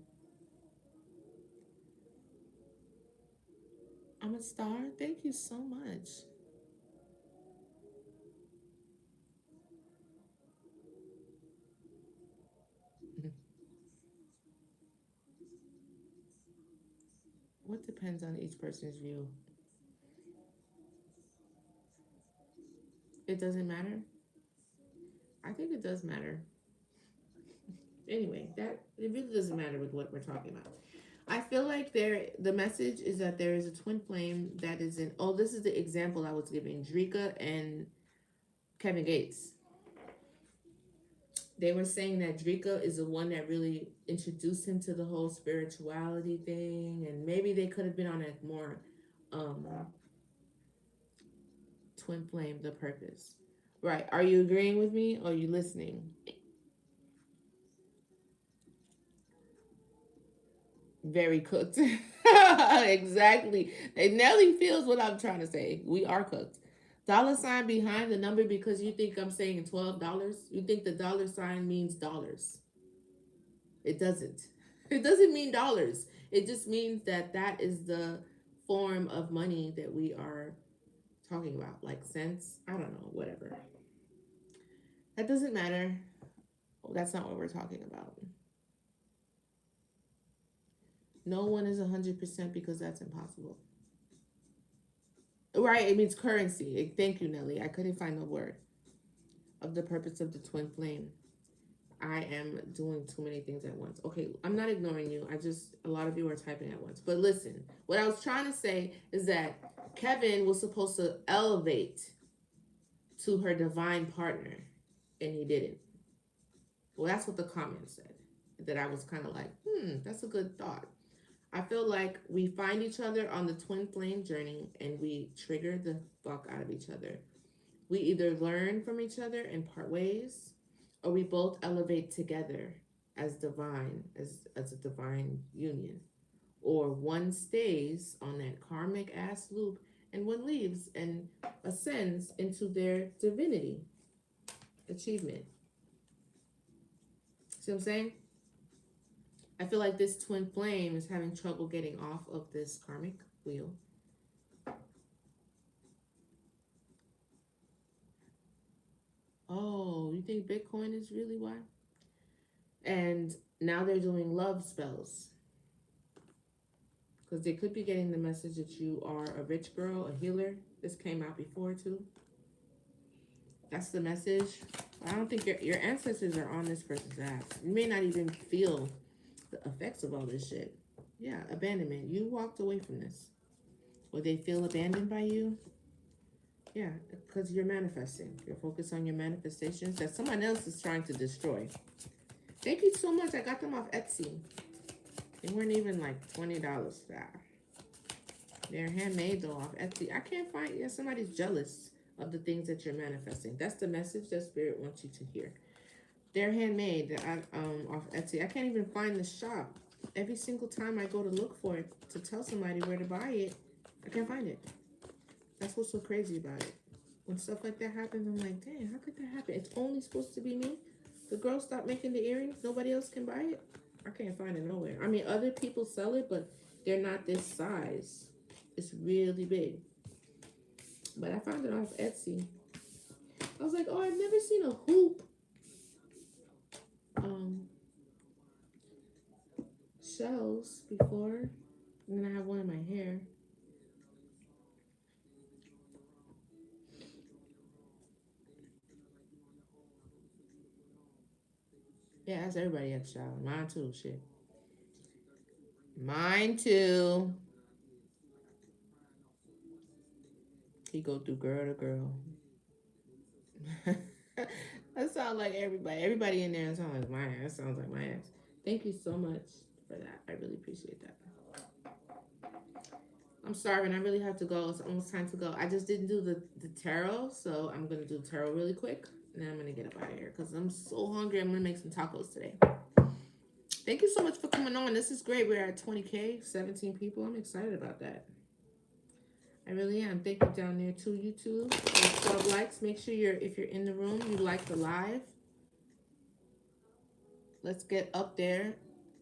I'm a star. Thank you so much. What depends on each person's view? It doesn't matter. I think it does matter. Anyway, that it really doesn't matter with what we're talking about. I feel like the message is that there is a twin flame that is in. Oh, this is the example I was giving. Drika and Kevin Gates. They were saying that Drika is the one that really introduced him to the whole spirituality thing, and maybe they could have been on a more um, twin flame, the purpose. Right? Are you agreeing with me, or are you listening? Very cooked. Exactly. And Nelly feels what I'm trying to say. We are cooked. Dollar sign behind the number because you think I'm saying $12. You think the dollar sign means dollars. It doesn't. It doesn't mean dollars. It just means that that is the form of money that we are talking about, like cents. I don't know, whatever. That doesn't matter. That's not what we're talking about. No one is 100% because that's impossible. Right, it means currency. Thank you, Nelly. I couldn't find the word of the purpose of the twin flame. I am doing too many things at once. Okay, I'm not ignoring you. A lot of you are typing at once. But listen, what I was trying to say is that Kevin was supposed to elevate to her divine partner, and he didn't. Well, that's what the comment said. That I was kind of like, that's a good thought. I feel like we find each other on the twin flame journey and we trigger the fuck out of each other. We either learn from each other and part ways, or we both elevate together as divine, as a divine union. Or one stays on that karmic ass loop and one leaves and ascends into their divinity achievement. See what I'm saying? I feel like this twin flame is having trouble getting off of this karmic. wheel. Oh, you think Bitcoin is really why? And now they're doing love spells because they could be getting the message that you are a rich girl, a healer. This came out before too. That's the message. I don't think your ancestors are on this person's ass. You may not even feel the effects of all this shit. Yeah, abandonment. You walked away from this. Or they feel abandoned by you. Yeah, because you're manifesting. You're focused on your manifestations that someone else is trying to destroy. Thank you so much. I got them off Etsy. They weren't even like $20. They're handmade though off Etsy. I can't find. Yeah, somebody's jealous of the things that you're manifesting. That's the message that Spirit wants you to hear. They're handmade off Etsy. I can't even find the shop. Every single time I go to look for it to tell somebody where to buy it, I can't find it. That's what's so crazy about it. When stuff like that happens, I'm like, damn, how could that happen? It's only supposed to be me. The girl stopped making the earrings. Nobody else can buy it. I can't find it nowhere. I mean, other people sell it, but they're not this size. It's really big. But I found it off Etsy. I was like, oh, I've never seen a hoop shells before. And then I have one in my hair. Yeah, that's everybody at the shower. Mine too, shit. Mine too. He go through girl to girl. That sounds like everybody. Everybody in there sounds like my ass. Sounds like my ass. Thank you so much for that. I really appreciate that. I'm starving. I really have to go. It's almost time to go. I just didn't do the tarot, so I'm gonna do tarot really quick, and then I'm gonna get up out of here because I'm so hungry. I'm gonna make some tacos today. Thank you so much for coming on. This is great. We're at 20K, 17 people. I'm excited about that. I really am. Thank you down there too, YouTube. 12 likes. Make sure if you're in the room, you like the live. Let's get up there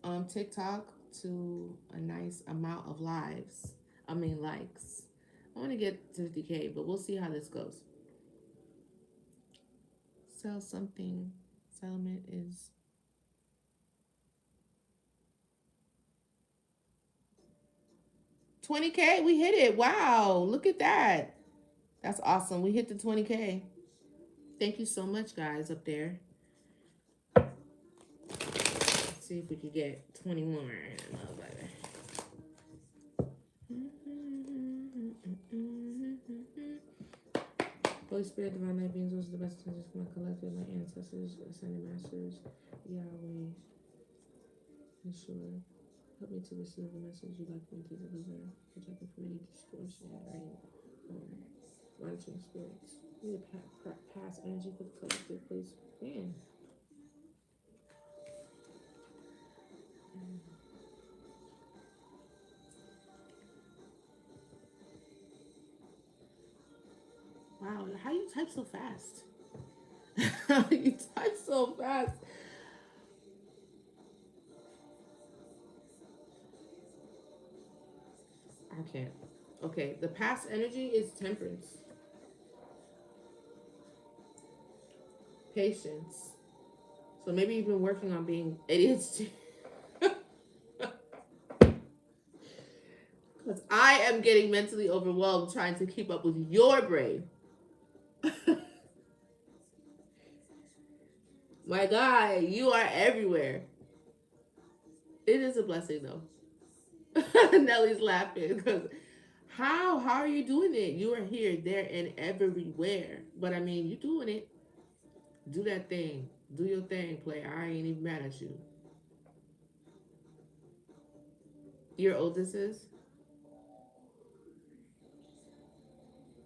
on TikTok to a nice amount of likes. I want to get to 50K, but we'll see how this goes. Sell something. Settlement is 20K. We hit it. Wow. Look at that. That's awesome. We hit the 20K. Thank you so much, guys, up there. Let's see if we could get 20 more. Holy Spirit, Divine Light beings, those are the best intentions for my collective, my ancestors, ascended masters, Yahweh, Yeshua. Help me to receive the message you'd like me to deliver, protect me from any distortion, monitoring spirits. Need to pass energy for the collective, please. Man. Wow, how you type so fast? You type so fast. I can't. Okay, the past energy is temperance, patience. So maybe you've been working on being ADHD. Because I am getting mentally overwhelmed trying to keep up with your brain. My guy, you are everywhere. It is a blessing though. Nellie's laughing because how are you doing it? You are here, there, and everywhere. But I mean, you doing it. Do that thing. Do your thing, player. I ain't even mad at you. Your oldest is?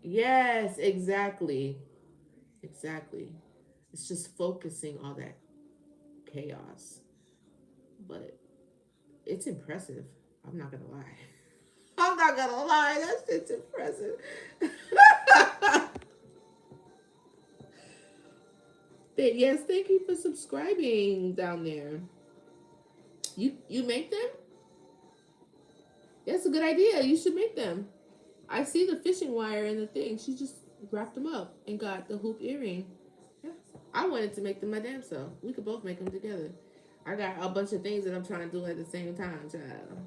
Yes, exactly. Exactly. It's just focusing all that chaos. But it's impressive. I'm not gonna lie. I'm not gonna lie. That shit's impressive. Yes, thank you for subscribing down there. You make them? That's a good idea. You should make them. I see the fishing wire and the thing. She just wrapped them up and got the hoop earring. Yeah. I wanted to make them my damn self. We could both make them together. I got a bunch of things that I'm trying to do at the same time, child.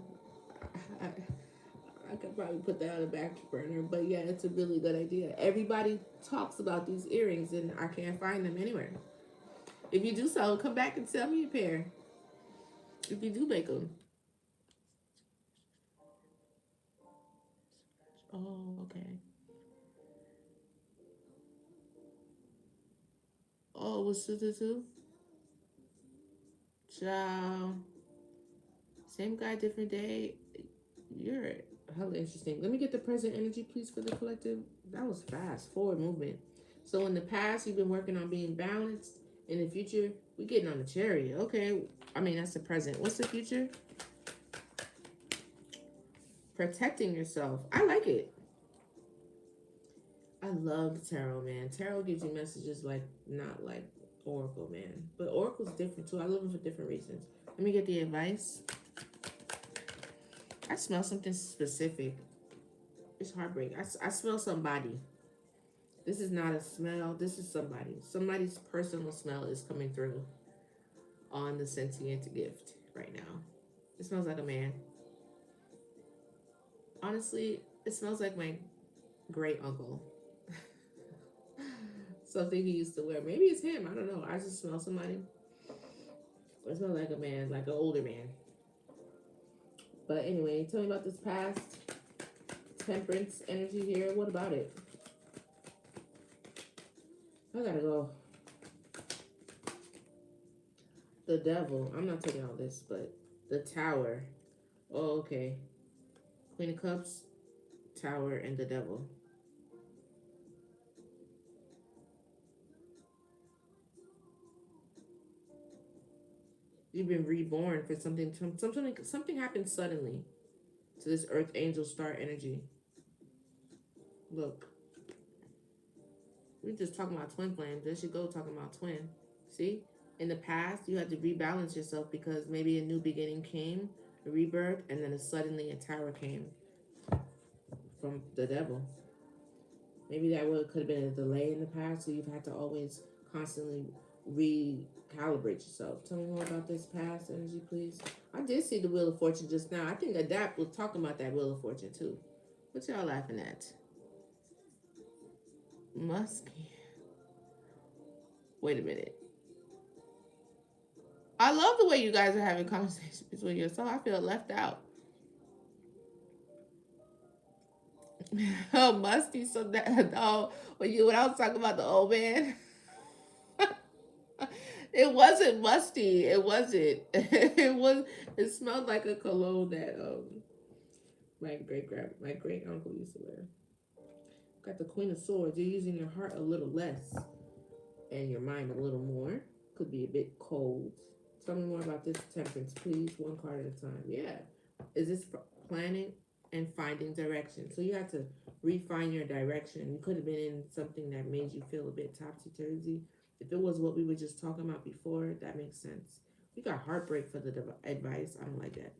I, I could probably put that on the back burner, but yeah, it's a really good idea. Everybody talks about these earrings, and I can't find them anywhere. If you do so, come back and sell me a pair. If you do make them. Oh, okay. Oh, it was two. Ciao. Same guy, different day. You're hella interesting. Let me get the present energy, please, for the collective. That was fast. Forward movement. So in the past, you've been working on being balanced. In the future, we getting on the chariot. Okay. I mean, that's the present. What's the future? Protecting yourself. I like it. I love tarot, man. Tarot gives you messages like not like Oracle, man. But Oracle's different too. I love them for different reasons. Let me get the advice. I smell something specific. It's heartbreak. I smell somebody. This is not a smell. This is somebody. Somebody's personal smell is coming through on the sentient gift right now. It smells like a man. Honestly, it smells like my great uncle. Something he used to wear. Maybe it's him. I don't know. I just smell somebody. It smells like a man, like an older man. But anyway, tell me about this past temperance energy here. What about it? I gotta go. The devil. I'm not taking all this, but the tower. Oh, okay. Queen of Cups, tower, and the devil. You've been reborn for something. Something happened suddenly to this Earth Angel Star energy. Look, we just talking about twin flames. There should go talking about twin. See, in the past, you had to rebalance yourself because maybe a new beginning came, a rebirth, and then suddenly a tower came from the devil. Maybe that would could have been a delay in the past, so you've had to always constantly recalibrate yourself. Tell me more about this past energy, please. I did see the Wheel of Fortune just now. I think Adapt was talking about that Wheel of Fortune too. What y'all laughing at? Musky. Wait a minute. I love the way you guys are having conversations between yourself. I feel left out. Oh, musty. So that oh, when I was talking about the old man, it wasn't musty. It wasn't. It was. It smelled like a cologne that my great uncle used to wear. Got the Queen of Swords. You're using your heart a little less and your mind a little more. Could be a bit cold. Tell me more about this temperance, please. One card at a time. Yeah. Is this planning and finding direction? So you have to refine your direction. You could have been in something that made you feel a bit topsy turvy. If it was what we were just talking about before, that makes sense. We got heartbreak for the advice. I don't like that.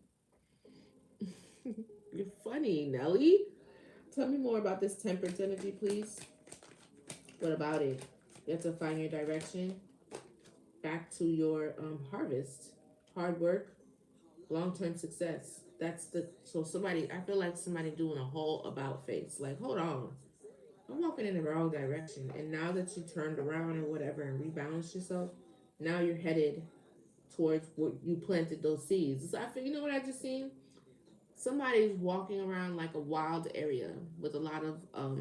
You're funny, Nelly. Tell me more about this temperance energy, please. What about it? You have to find your direction back to your harvest, hard work, long term success. That's the so somebody. I feel like somebody doing a whole about face. Like, hold on, I'm walking in the wrong direction, and now that you turned around or whatever and rebalanced yourself, now you're headed towards what you planted those seeds. So I feel, you know what I just seen? Somebody's walking around like a wild area with a lot of oh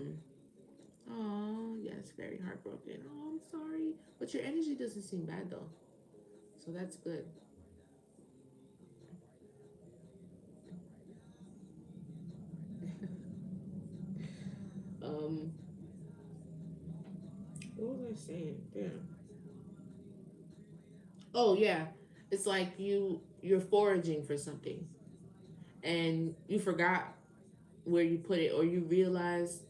yes, very heartbroken. Oh, I'm sorry, but your energy doesn't seem bad though, so that's good. um, what was I saying? Damn. Oh yeah, it's like you're foraging for something and you forgot where you put it, or you realize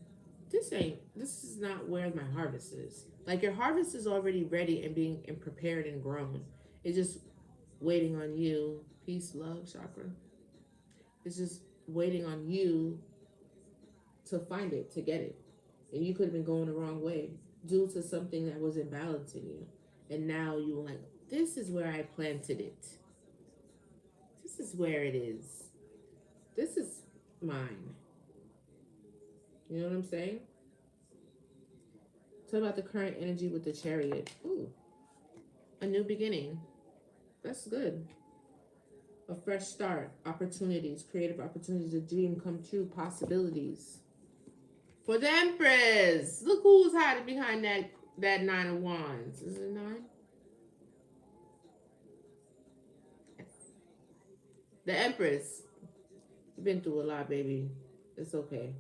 this is not where my harvest is. Like your harvest is already ready and being and prepared and grown. It's just waiting on you. Peace, love, chakra. It's just waiting on you to find it, to get it. And you could have been going the wrong way due to something that was imbalancing you. And now you were like, this is where I planted it. This is where it is. This is mine. You know what I'm saying? Talk about the current energy with the chariot. Ooh, a new beginning. That's good. A fresh start, opportunities, creative opportunities, a dream come true, possibilities. For the Empress, look who's hiding behind that nine of wands. Is it nine? The Empress. You've been through a lot, baby. It's okay.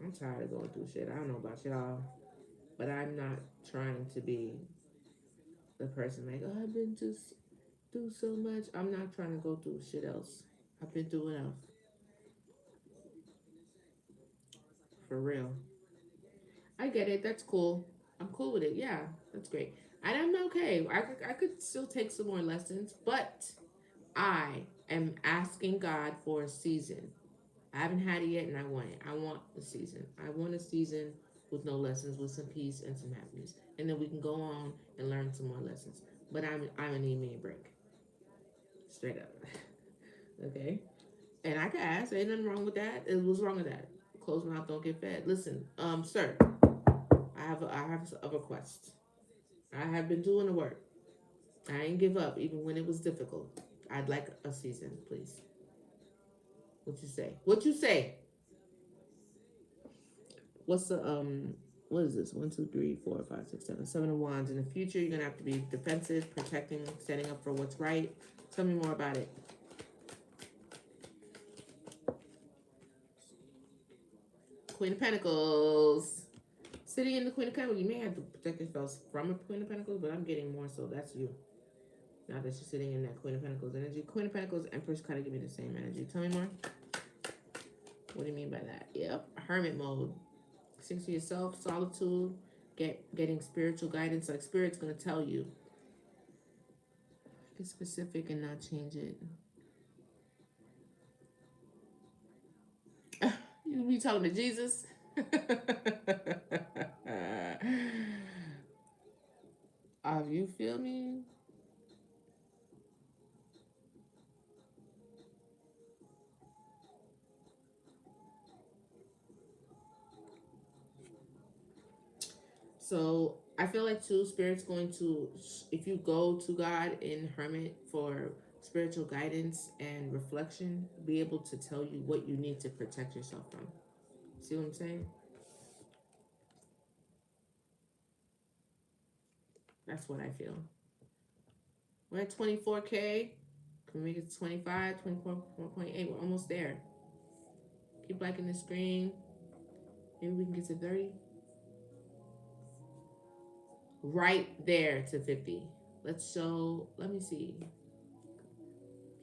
I'm tired of going through shit. I don't know about y'all, but I'm not trying to be the person like, oh, I've been through so much. I'm not trying to go through shit else. I've been through enough. For real. I get it. That's cool. I'm cool with it. Yeah, that's great. And I'm okay. I could still take some more lessons, but I am asking God for a season. I haven't had it yet, and I want it. I want a season. I want a season with no lessons, with some peace and some happiness, and then we can go on and learn some more lessons. But I'm gonna need me a break, straight up. Okay, and I can ask. Ain't nothing wrong with that. What's wrong with that? Closed mouth don't get fed. Listen, sir, I have a request. I have been doing the work. I ain't give up even when it was difficult. I'd like a season, please. What you say? What you say? What's the what is this? One, two, three, four, five, six, seven. Seven of wands. In the future, you're gonna have to be defensive, protecting, standing up for what's right. Tell me more about it. Queen of Pentacles. Sitting in the Queen of Pentacles, you may have to protect yourselves from a Queen of Pentacles, but I'm getting more so that's you. Now that you're sitting in that Queen of Pentacles energy. Queen of Pentacles, Empress kind of give me the same energy. Tell me more. What do you mean by that? Yep. Hermit mode. Sing to yourself, solitude, getting spiritual guidance. Like Spirit's gonna tell you. Get specific and not change it. You be talking to Jesus. You feel me? So I feel like too, Spirit's going to, if you go to God in Hermit for spiritual guidance and reflection, be able to tell you what you need to protect yourself from. See what I'm saying? That's what I feel. We're at 24K. Can we make it to 25, 24.8? We're almost there. Keep liking the screen. Maybe we can get to 30. Right there to 50. Let's show, let me see.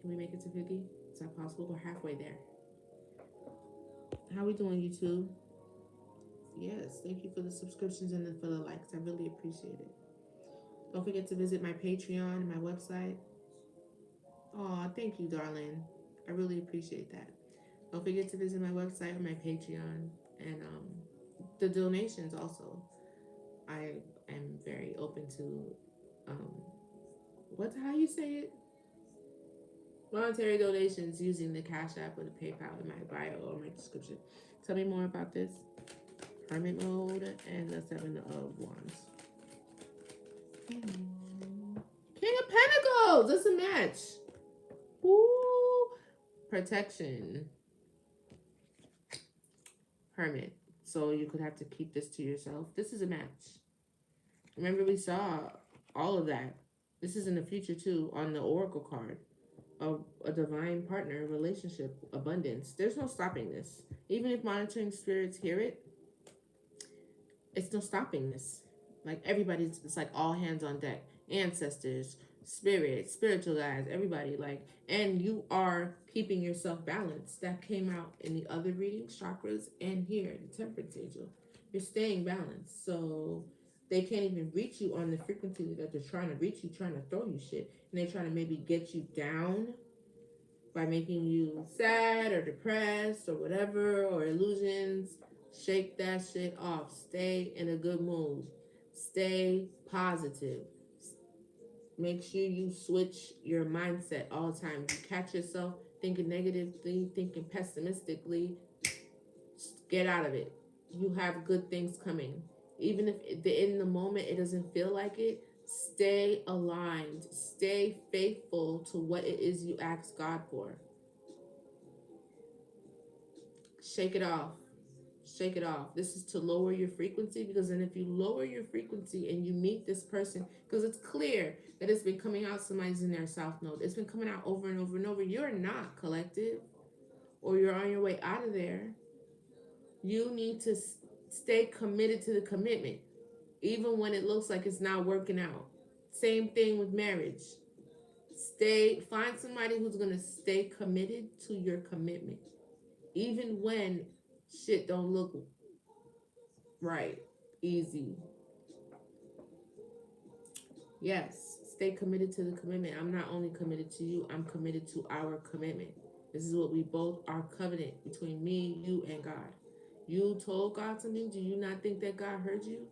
Can we make it to 50? Is that possible? We're halfway there. How we doing, YouTube? Yes, thank you for the subscriptions and for the likes. I really appreciate it. Don't forget to visit my Patreon and my website. Oh, thank you, darling. I really appreciate that. Don't forget to visit my website and my Patreon and the donations also. I am very open to um, how you say it? Monetary donations using the Cash App or the PayPal in my bio or my description. Tell me more about this. Hermit mode and the Seven of Wands. King of Pentacles. That's a match. Ooh. Protection. Hermit. So you could have to keep this to yourself. This is a match. Remember we saw all of that. This is in the future too on the Oracle card. A divine partner, relationship, abundance. There's no stopping this. Even if monitoring spirits hear it, it's no stopping this. Like everybody's, it's like all hands on deck. Ancestors, spirits, spiritual guides, everybody. Like, and you are keeping yourself balanced. That came out in the other readings, chakras, and here, the temperance angel. You're staying balanced. So they can't even reach you on the frequency that they're trying to reach you, trying to throw you shit. And they're trying to maybe get you down by making you sad or depressed or whatever, or illusions. Shake that shit off. Stay in a good mood. Stay positive. Make sure you switch your mindset all the time. You catch yourself thinking negatively, thinking pessimistically, get out of it. You have good things coming. Even if in the moment it doesn't feel like it, stay aligned. Stay faithful to what it is you ask God for. Shake it off. Shake it off. This is to lower your frequency, because then if you lower your frequency and you meet this person, because it's clear that it's been coming out, somebody's in their south node. It's been coming out over and over and over. You're not collective, or you're on your way out of there. You need to stay committed to the commitment, even when it looks like it's not working out. Same thing with marriage. Find somebody who's gonna stay committed to your commitment, even when shit don't look right, easy. Yes, stay committed to the commitment. I'm not only committed to you, I'm committed to our commitment. This is what we both are covenant between me, you, and God. You told God something. Do you not think that God heard you?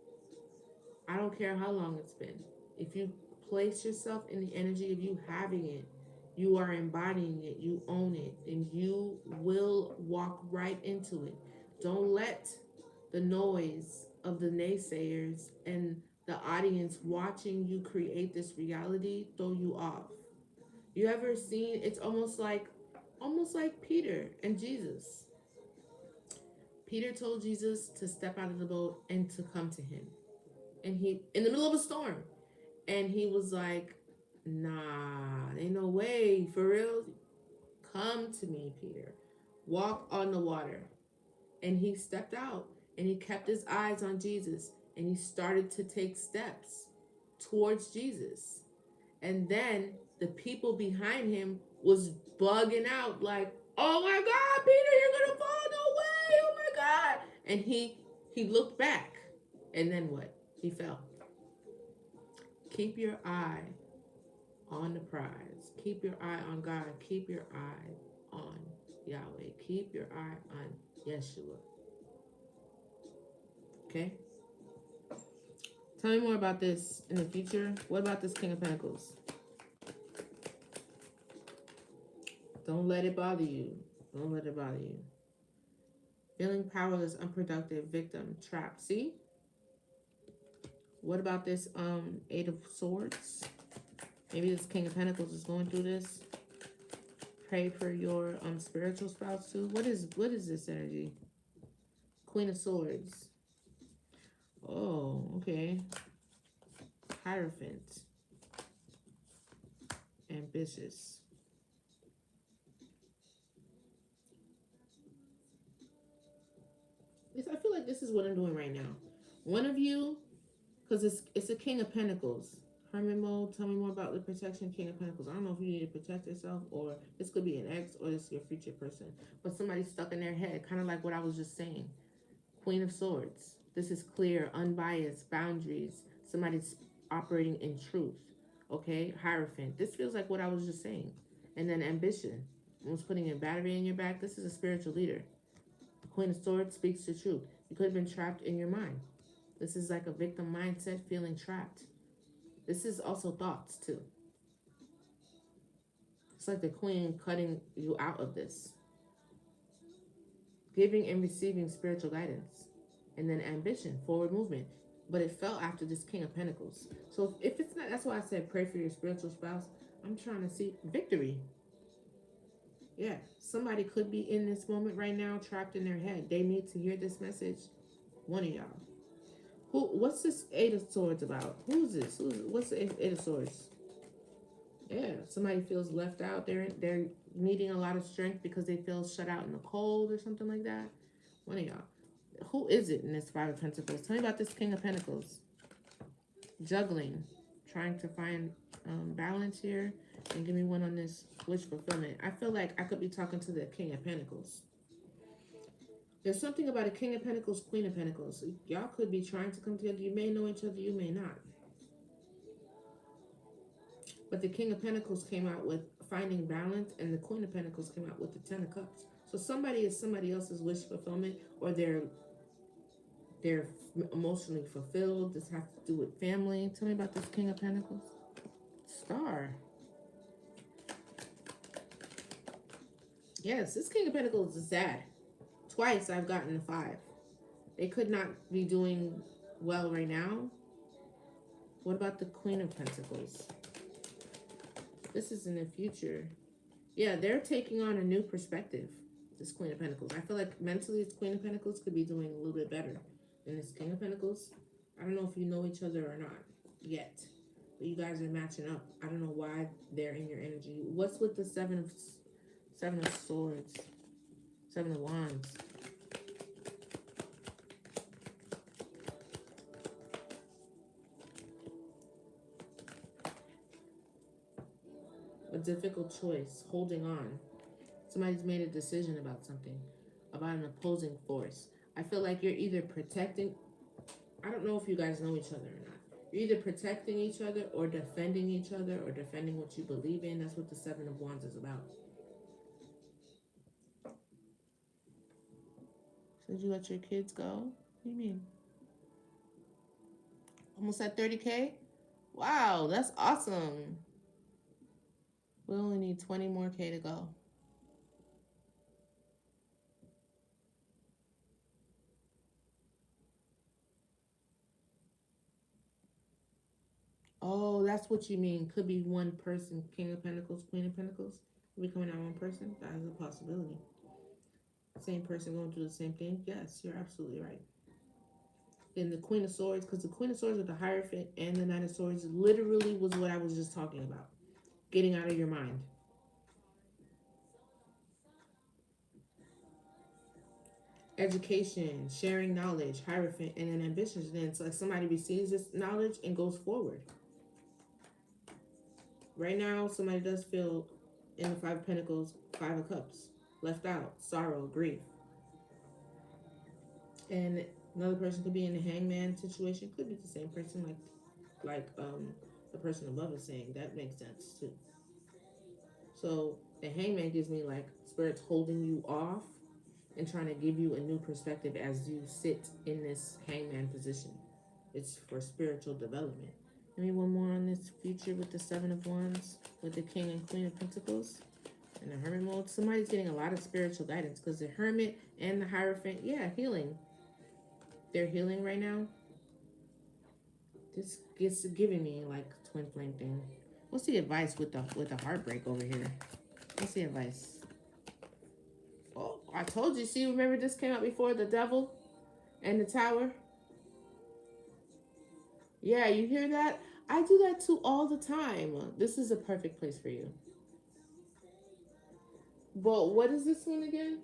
I don't care how long it's been. If you place yourself in the energy of you having it, you are embodying it, you own it, and you will walk right into it. Don't let the noise of the naysayers and the audience watching you create this reality throw you off. You ever seen, it's almost like Peter and Jesus. Peter told Jesus to step out of the boat and to come to him. And he, in the middle of a storm, and he was like, nah, ain't no way, for real. Come to me, Peter. Walk on the water. And he stepped out and he kept his eyes on Jesus, and he started to take steps towards Jesus. And then the people behind him was bugging out like, oh my God, Peter, you're gonna fall, no way, oh my God. And he looked back, and then what? He fell. Keep your eye on the prize. Keep your eye on God. Keep your eye on Yahweh. Keep your eye on Yeshua. Okay? Tell me more about this in the future. What about this King of Pentacles? Don't let it bother you. Don't let it bother you. Feeling powerless, unproductive, victim, trapped. See? What about this Eight of Swords? Maybe this King of Pentacles is going through this. Pray for your spiritual spouse too. What is this energy? Queen of Swords. Oh, okay. Hierophant. Ambitious. I feel like this is what I'm doing right now. One of you, because it's a King of Pentacles. Hermit mode, tell me more about the protection, King of Pentacles. I don't know if you need to protect yourself, or this could be an ex, or this is your future person. But somebody's stuck in their head, kind of like what I was just saying. Queen of Swords. This is clear, unbiased, boundaries. Somebody's operating in truth. Okay? Hierophant. This feels like what I was just saying. And then ambition. Almost putting a battery in your back. This is a spiritual leader. Queen of Swords speaks the truth. You could have been trapped in your mind. This is like a victim mindset, feeling trapped. This is also thoughts too. It's like the queen cutting you out of this. Giving and receiving spiritual guidance. And then ambition, forward movement. But it fell after this King of Pentacles. So if it's not, that's why I said pray for your spiritual spouse. I'm trying to see victory. Yeah, somebody could be in this moment right now trapped in their head. They need to hear this message. One of y'all. What's this Eight of Swords about? Who's this? What's the Eight of Swords? Yeah, somebody feels left out. They're needing a lot of strength because they feel shut out in the cold or something like that. One of y'all. Who is it in this Five of Pentacles? Tell me about this King of Pentacles. Juggling. Trying to find balance here. And give me one on this wish fulfillment. I feel like I could be talking to the King of Pentacles. There's something about a King of Pentacles, Queen of Pentacles. Y'all could be trying to come together. You may know each other, you may not. But the King of Pentacles came out with finding balance, and the Queen of Pentacles came out with the Ten of Cups. So somebody is somebody else's wish fulfillment, or they're emotionally fulfilled. This has to do with family. Tell me about this King of Pentacles. Star. Yes, this King of Pentacles is sad. Twice I've gotten a 5. They could not be doing well right now. What about the Queen of Pentacles? This is in the future. Yeah, they're taking on a new perspective. This Queen of Pentacles. I feel like mentally this Queen of Pentacles could be doing a little bit better than this King of Pentacles. I don't know if you know each other or not yet. But you guys are matching up. I don't know why they're in your energy. What's with the Seven of Swords? Seven of Wands. A difficult choice, holding on. Somebody's made a decision about something, about an opposing force. I feel like you're either protecting, I don't know if you guys know each other or not. You're either protecting each other or defending each other or defending what you believe in. That's what the Seven of Wands is about. So did you let your kids go? What do you mean? Almost at 30K? Wow, that's awesome. We only need 20 more K to go. Oh, that's what you mean. Could be one person, King of Pentacles, Queen of Pentacles. Becoming that one person. That is a possibility. Same person going through the same thing. Yes, you're absolutely right. Then the Queen of Swords, because the Queen of Swords with the Hierophant and the Knight of Swords literally was what I was just talking about. Getting out of your mind. Education, sharing knowledge, Hierophant, and then ambitions. Then it's like somebody receives this knowledge and goes forward. Right now, somebody does feel in the Five of Pentacles, Five of Cups, left out, sorrow, grief. And another person could be in the hangman situation. Could be the same person, like the person above is saying. That makes sense too. So the hangman gives me like spirits holding you off and trying to give you a new perspective as you sit in this hangman position. It's for spiritual development. Give me one more on this future with the Seven of Wands, with the King and Queen of Pentacles, and the Hermit mode. Somebody's getting a lot of spiritual guidance because the Hermit and the Hierophant, yeah, healing. They're healing right now. This gets giving me like twin flame thing. What's the advice with the heartbreak over here? What's the advice? Oh, I told you. See, remember this came out before, the Devil and the Tower. Yeah, you hear that? I do that too all the time. This is a perfect place for you. But what is this one again?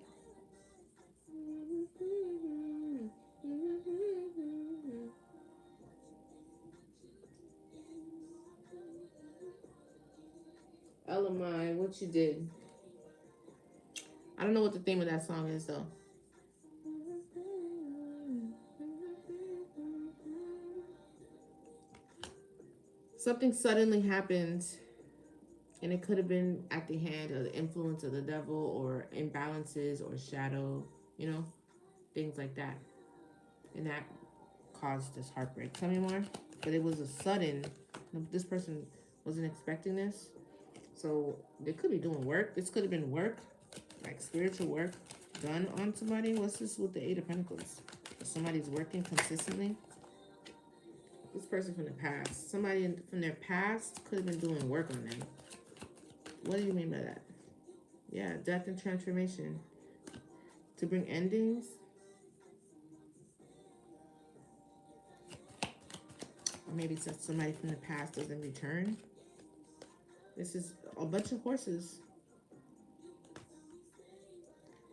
Elamine, what you did? I don't know what the theme of that song is though. Something suddenly happened, and it could have been at the hand of the influence of the devil or imbalances or shadow, you know, things like that. And that caused this heartbreak. Tell me more. But it was a sudden, this person wasn't expecting this. So they could be doing work. This could have been work, like spiritual work done on somebody. What's this with the Eight of Pentacles? Somebody's working consistently. This person from the past. Somebody from their past could have been doing work on them. What do you mean by that? Yeah, death and transformation. To bring endings. Or maybe since somebody from the past doesn't return. This is a bunch of horses.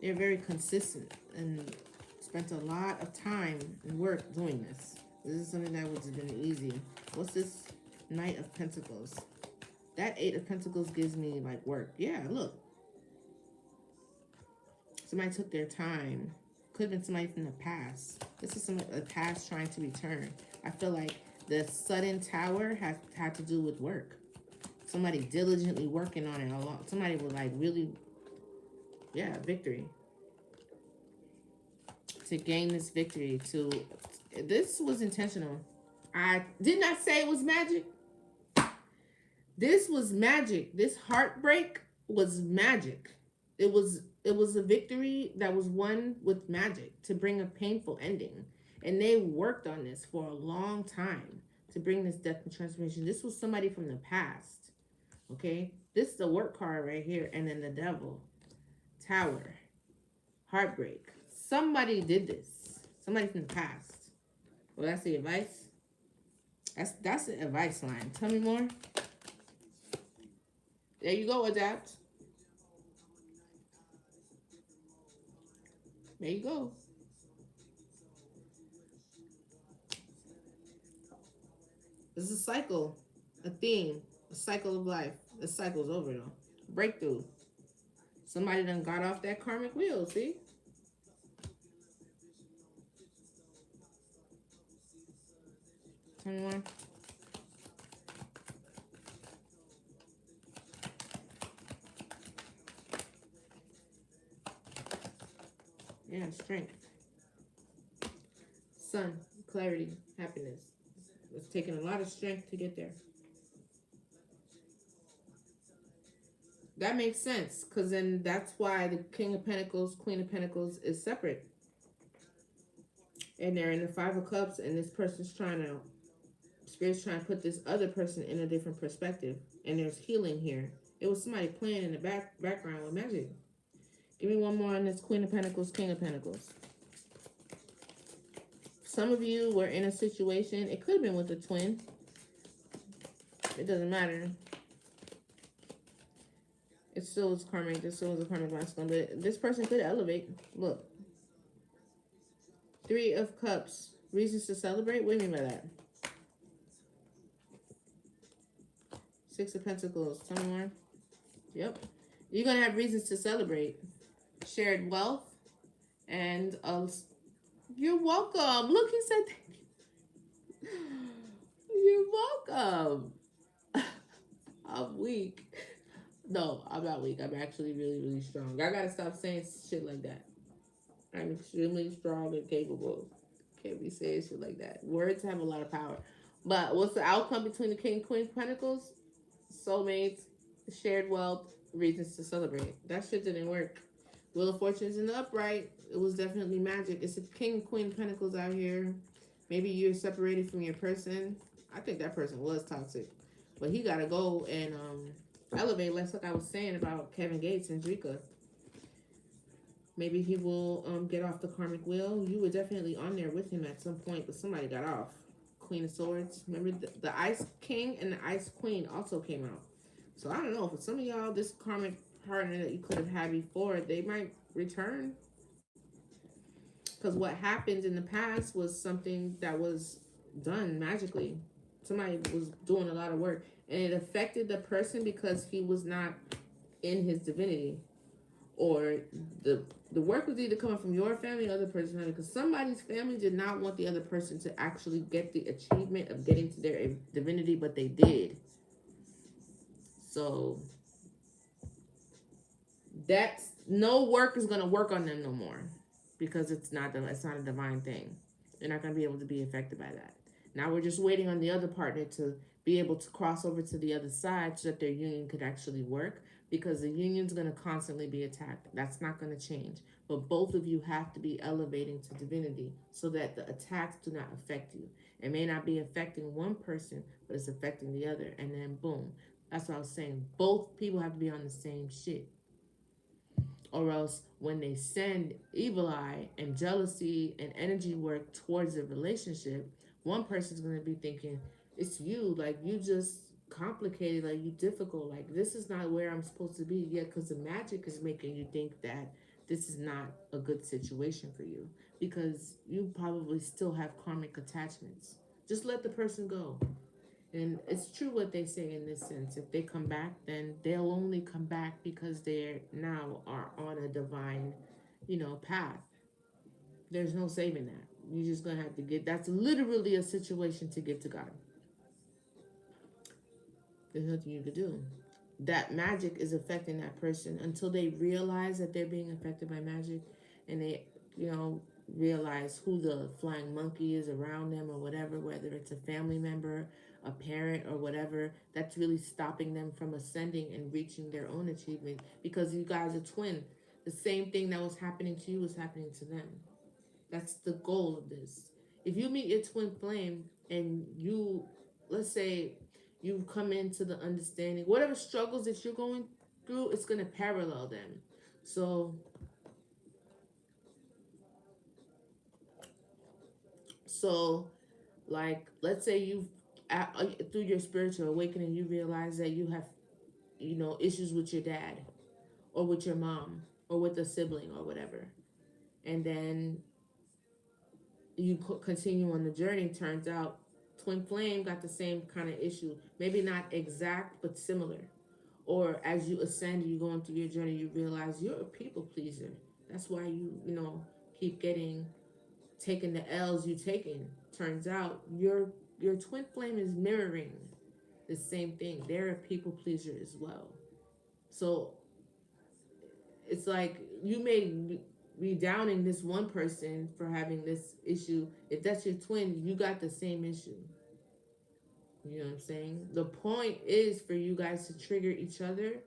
They're very consistent and spent a lot of time and work doing this. This is something that would have been easy. What's this Knight of Pentacles? That Eight of Pentacles gives me like work. Yeah, look. Somebody took their time, Could have been somebody from the past. This is some the past trying to return. I feel like the sudden tower has had to do with work. Somebody diligently working on it a lot. Somebody with like really, yeah, victory to gain this victory. To this was intentional. I did not say it was magic. This was magic. This heartbreak was magic. It was a victory that was won with magic to bring a painful ending. And they worked on this for a long time to bring this death and transformation. This was somebody from the past. Okay? This is the work card right here. And then the devil. Tower. Heartbreak. Somebody did this. Somebody from the past. Well, that's the advice. That's the advice line. Tell me more. There you go, adapt. There you go. It's a cycle, a theme, a cycle of life. The cycle's over though. Breakthrough. Somebody done got off that karmic wheel, see? 21. Yeah, strength. Sun, clarity, happiness. It's taken a lot of strength to get there. That makes sense, because then that's why the King of Pentacles, Queen of Pentacles is separate. And they're in the Five of Cups, and this person's trying to, Spirit's trying to put this other person in a different perspective. And there's healing here. It was somebody playing in the background with magic. Give me one more on this Queen of Pentacles, King of Pentacles. Some of you were in a situation, it could have been with a twin. It doesn't matter. It still is karmic. This still is a karmic masculine, but this person could elevate. Look. Three of Cups. Reasons to celebrate? What do you mean by that? Six of Pentacles. Tell me more. Yep. You're going to have reasons to celebrate. Shared wealth. And you're welcome. Look, he said thank you. You're welcome. I'm weak. No, I'm not weak. I'm actually really, really strong. I got to stop saying shit like that. I'm extremely strong and capable. Can't be saying shit like that. Words have a lot of power. But what's the outcome between the King and Queen of Pentacles? Soulmates, shared wealth, reasons to celebrate. That shit didn't work. Wheel of Fortune's in the upright. It was definitely magic. It's a King and Queen of Pentacles out here. Maybe you're separated from your person. I think that person was toxic. But he got to go and elevate. Let's like I was saying about Kevin Gates and Drika. Maybe he will get off the karmic wheel. You were definitely on there with him at some point, but somebody got off. Queen of Swords. Remember the Ice King and the Ice Queen also came out. So I don't know. For some of y'all, this karmic partner that you could have had before, they might return. Because what happened in the past was something that was done magically. Somebody was doing a lot of work. And it affected the person because he was not in his divinity. Or the work was either coming from your family or other person's family, because somebody's family did not want the other person to actually get the achievement of getting to their divinity, but they did. So that's no work is gonna work on them no more, because it's not a divine thing. They're not gonna be able to be affected by that. Now we're just waiting on the other partner to be able to cross over to the other side so that their union could actually work, because the union's going to constantly be attacked. That's not going to change. But both of you have to be elevating to divinity so that the attacks do not affect you. It may not be affecting one person, but it's affecting the other. And then boom. That's what I was saying. Both people have to be on the same shit. Or else when they send evil eye and jealousy and energy work towards a relationship, one person's going to be thinking, it's you, like you just complicated, like you difficult, like this is not where I'm supposed to be yet, because the magic is making you think that this is not a good situation for you, because you probably still have karmic attachments. Just let the person go. And it's true what they say in this sense. If they come back, then they'll only come back because they're now are on a divine, path. There's no saving that. You're just gonna have to get. That's literally a situation to get to God. There's nothing you can do. That magic is affecting that person until they realize that they're being affected by magic, and they, you know, realize who the flying monkey is around them or whatever, whether it's a family member, a parent, or whatever. That's really stopping them from ascending and reaching their own achievement because you guys are twin. The same thing that was happening to you was happening to them. That's the goal of this. If you meet your twin flame and you, let's say, you come into the understanding, whatever struggles that you're going through, it's going to parallel them. So, so like, let's say you, through your spiritual awakening, you realize that you have, you know, issues with your dad or with your mom or with a sibling or whatever. And then you continue on the journey. Turns out twin flame got the same kind of issue, maybe not exact but similar. Or as you ascend, you go into your journey, you realize you're a people pleaser. That's why you know, keep getting taking the L's you taking. Turns out your twin flame is mirroring the same thing. They're a people pleaser as well. So it's like you may be downing this one person for having this issue. If that's your twin, you got the same issue. You know what I'm saying? The point is for you guys to trigger each other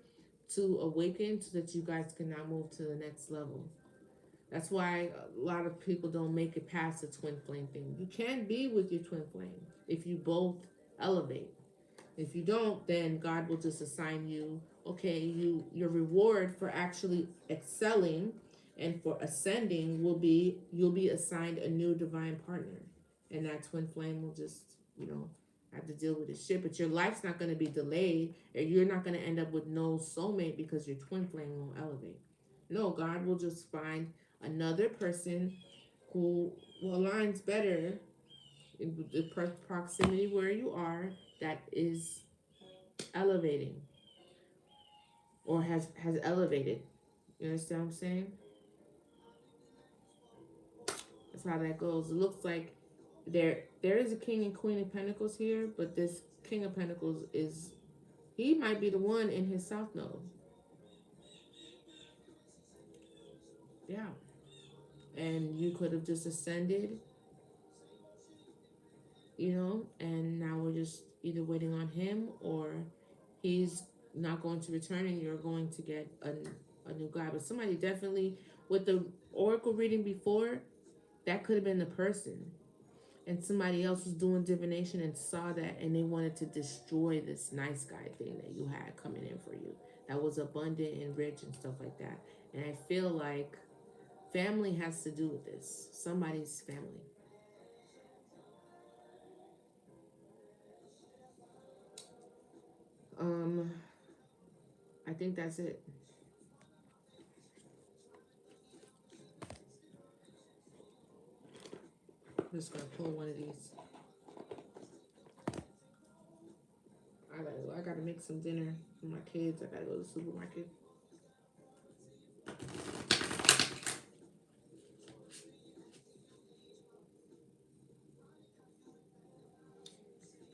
to awaken so that you guys can now move to the next level. That's why a lot of people don't make it past the twin flame thing. You can be with your twin flame if you both elevate. If you don't, then God will just assign you, okay, your reward for actually excelling and for ascending will be you'll be assigned a new divine partner. And that twin flame will just, you know, have to deal with the shit. But your life's not gonna be delayed, or you're not gonna end up with no soulmate because your twin flame won't elevate. No, God will just find another person who aligns better in the proximity where you are, that is elevating or has elevated. You understand what I'm saying? That's how that goes. It looks like there is a king and queen of pentacles here, but this king of pentacles is, he might be the one in his south node. Yeah. And you could have just ascended, you know, and now we're just either waiting on him or he's not going to return and you're going to get a new guy. But somebody definitely, with the oracle reading before, that could have been the person. And somebody else was doing divination and saw that and they wanted to destroy this nice guy thing that you had coming in for you. That was abundant and rich and stuff like that. And I feel like family has to do with this. Somebody's family. Um, I think that's it. I'm just gonna pull one of these. I gotta make some dinner for my kids. I gotta go to the supermarket.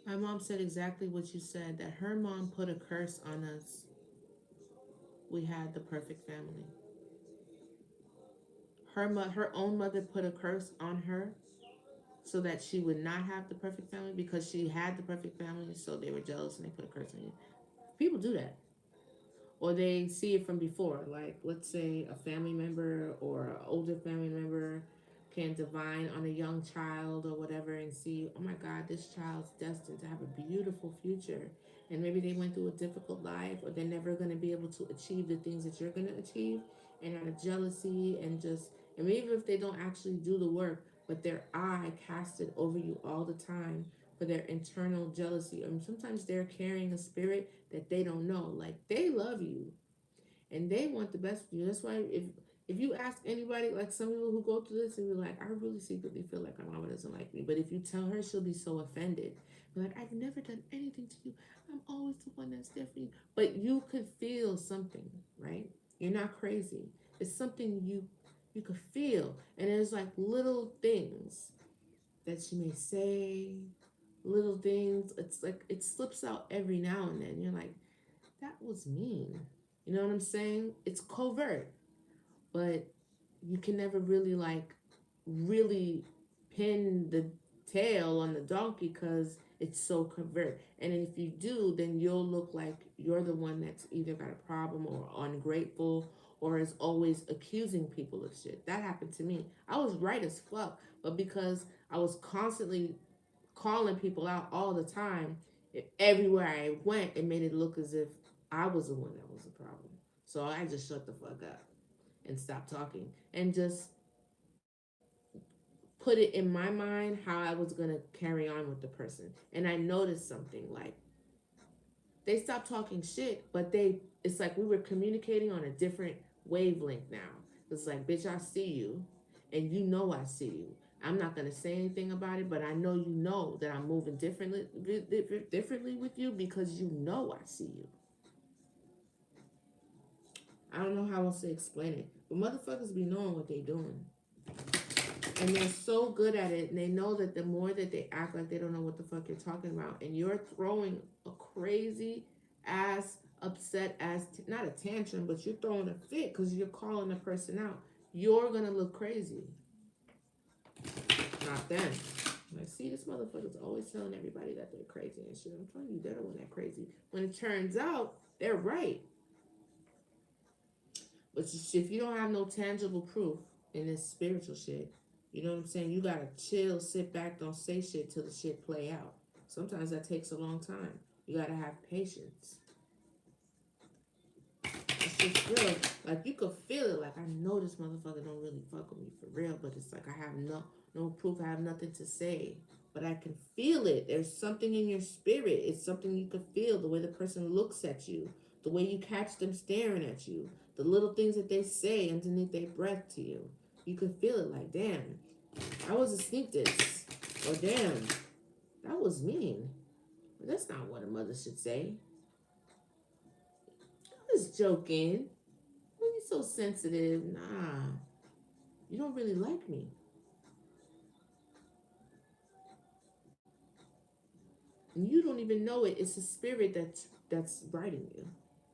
My mom said exactly what you said, that her mom put a curse on us. We had the perfect family. Her own mother put a curse on her so that she would not have the perfect family because she had the perfect family, so they were jealous and they put a curse on you. People do that. Or they see it from before. Like, let's say a family member or an older family member can divine on a young child or whatever and see, oh my God, this child's destined to have a beautiful future. And maybe they went through a difficult life or they're never going to be able to achieve the things that you're going to achieve. And out of jealousy and just, and maybe if they don't actually do the work, but their eye casted over you all the time for their internal jealousy. I mean, sometimes they're carrying a spirit that they don't know. Like they love you and they want the best for you. That's why if you ask anybody, like some people who go through this and be like, I really secretly feel like my mama doesn't like me. But if you tell her, she'll be so offended. Be like, I've never done anything to you. I'm always the one that's there for you. But you could feel something, right? You're not crazy. It's something You could feel. And there's like little things that she may say, little things. It's like it slips out every now and then. You're like, that was mean. You know what I'm saying? It's covert, but you can never really like really pin the tail on the donkey because it's so covert. And if you do, then you'll look like you're the one that's either got a problem or ungrateful or is always accusing people of shit. That happened to me. I was right as fuck, but because I was constantly calling people out all the time, everywhere I went, it made it look as if I was the one that was the problem. So I just shut the fuck up and stopped talking and just put it in my mind how I was gonna carry on with the person. And I noticed something like they stopped talking shit, but it's like we were communicating on a different wavelength now. It's like, bitch, I see you, and you know I see you. I'm not gonna say anything about it, but I know that I'm moving differently with you because you know I see you. I don't know how else to explain it, but motherfuckers be knowing what they doing. And they're so good at it, and they know that the more that they act like they don't know what the fuck you're talking about, and you're throwing a crazy ass upset ass not a tantrum, but you're throwing a fit because you're calling the person out, you're gonna look crazy, not them. Like, see, this motherfucker's always telling everybody that they're crazy and shit. I'm telling you, they're the one that crazy. When it turns out they're right, but if you don't have no tangible proof in this spiritual shit, you know what I'm saying? You gotta chill, sit back, don't say shit till the shit play out. Sometimes that takes a long time. You gotta have patience. It's just real. Like you could feel it. Like I know this motherfucker don't really fuck with me for real, but it's like I have no proof. I have nothing to say, but I can feel it. There's something in your spirit. It's something you could feel. The way the person looks at you, the way you catch them staring at you, the little things that they say underneath their breath to you. You could feel it. Like damn, I wasn't sneak this, or damn, that was mean. But that's not what a mother should say. I was joking. Why are you so sensitive? Nah, you don't really like me. And you don't even know it. It's a spirit that's writing you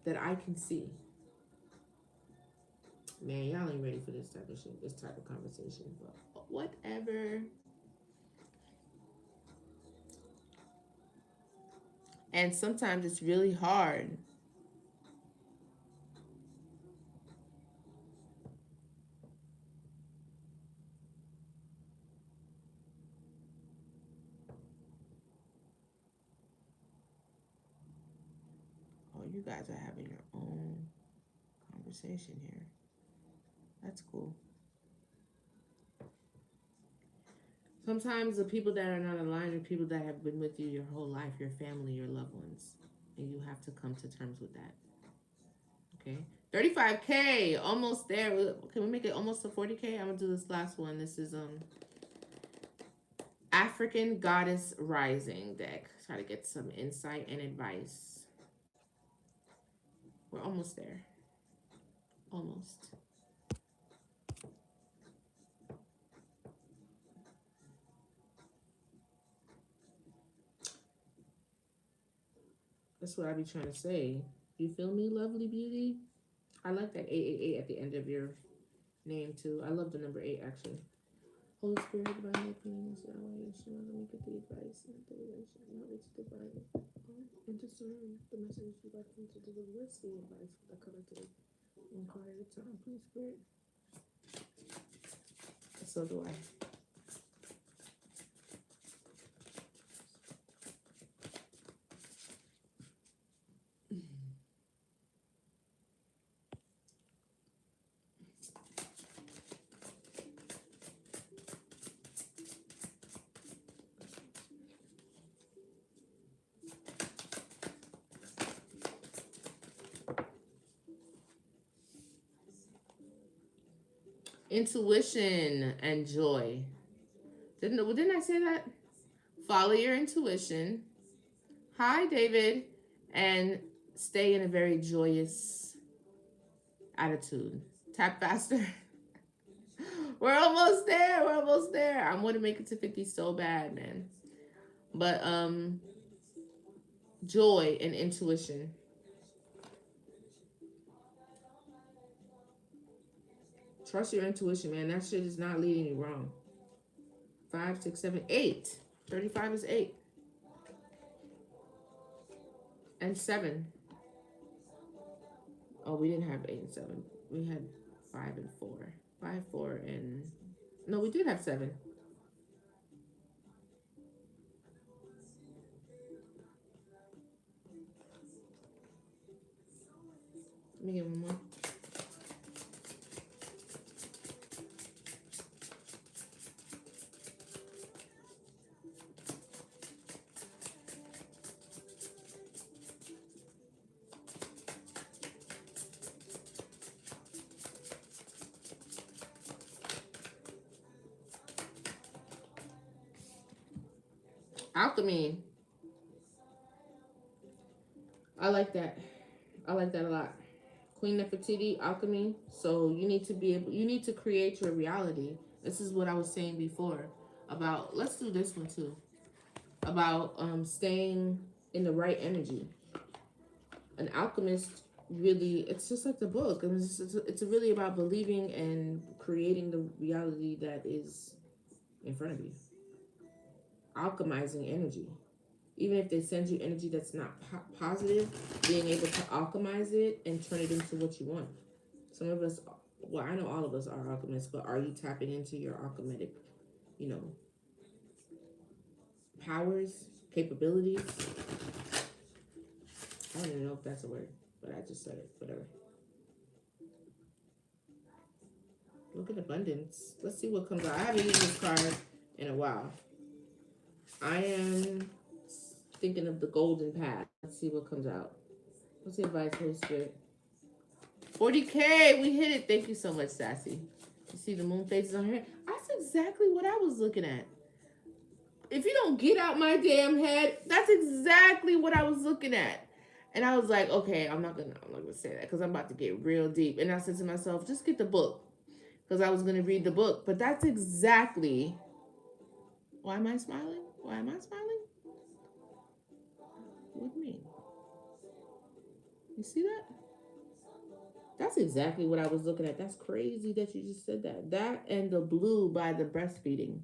that I can see. Man, y'all ain't ready for this type of shit, this type of conversation. But whatever. And sometimes it's really hard. Oh, you guys are having your own conversation here. That's cool. Sometimes the people that are not aligned are people that have been with you your whole life, your family, your loved ones. And you have to come to terms with that. Okay. 35K, almost there. Can we make it almost to 40K? I'm gonna do this last one. This is African Goddess Rising deck. Try to get some insight and advice. We're almost there. Almost. That's what I be trying to say. You feel me, lovely beauty? I like that 888 at the end of your name too. I love the number 8 actually. Holy Spirit, divine opinions, let me get the advice and the direction. Help me to divine and discern the message you'd like me to deliver. What's the advice that collective one card at a time, please, Spirit? So do I. Intuition and joy. Didn't I say that? Follow your intuition. Hi, David. And stay in a very joyous attitude. Tap faster. We're almost there. We're almost there. I want to make it to 50 so bad, man. But joy and intuition. Trust your intuition, man. That shit is not leading you wrong. 5, 6, 7, 8. 35 is 8. And 7. Oh, we didn't have 8 and 7. We had 5 and 4. 5, 4, and no, we did have 7. Let me get one more. Alchemy. I like that. I like that a lot. Queen Nefertiti, alchemy. So you need to be able, you need to create your reality. This is what I was saying before about, let's do this one too, about staying in the right energy. An alchemist really, it's just like the book. I mean, it's really about believing and creating the reality that is in front of you. Alchemizing energy. Even if they send you energy that's not positive, being able to alchemize it and turn it into what you want. Some of us, well, I know all of us are alchemists, but are you tapping into your alchemic, you know, powers, capabilities? I don't even know if that's a word, but I just said it. Whatever. Look at abundance. Let's see what comes out. I haven't used this card in a while. I am thinking of the golden path. Let's see what comes out. What's the advice, Holy Spirit? 40K, we hit it. Thank you so much, Sassy. You see the moon phases on her? That's exactly what I was looking at. If you don't get out my damn head, that's exactly what I was looking at. And I was like, okay, I'm not gonna say that because I'm about to get real deep. And I said to myself, just get the book. Because I was gonna read the book. But that's exactly. Why am I smiling? Why am I smiling? What do you mean? You see that? That's exactly what I was looking at. That's crazy that you just said that. That and the blue by the breastfeeding.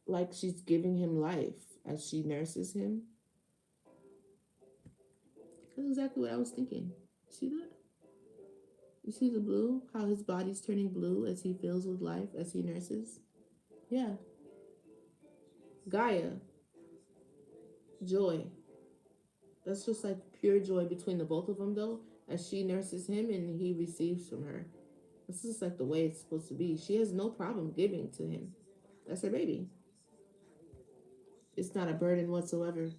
Like she's giving him life as she nurses him. That's exactly what I was thinking. See that? You see the blue? How his body's turning blue as he fills with life as he nurses? Yeah. Gaia. Joy. That's just like pure joy between the both of them, though, as she nurses him and he receives from her. This is like the way it's supposed to be. She has no problem giving to him. That's her baby. It's not a burden whatsoever.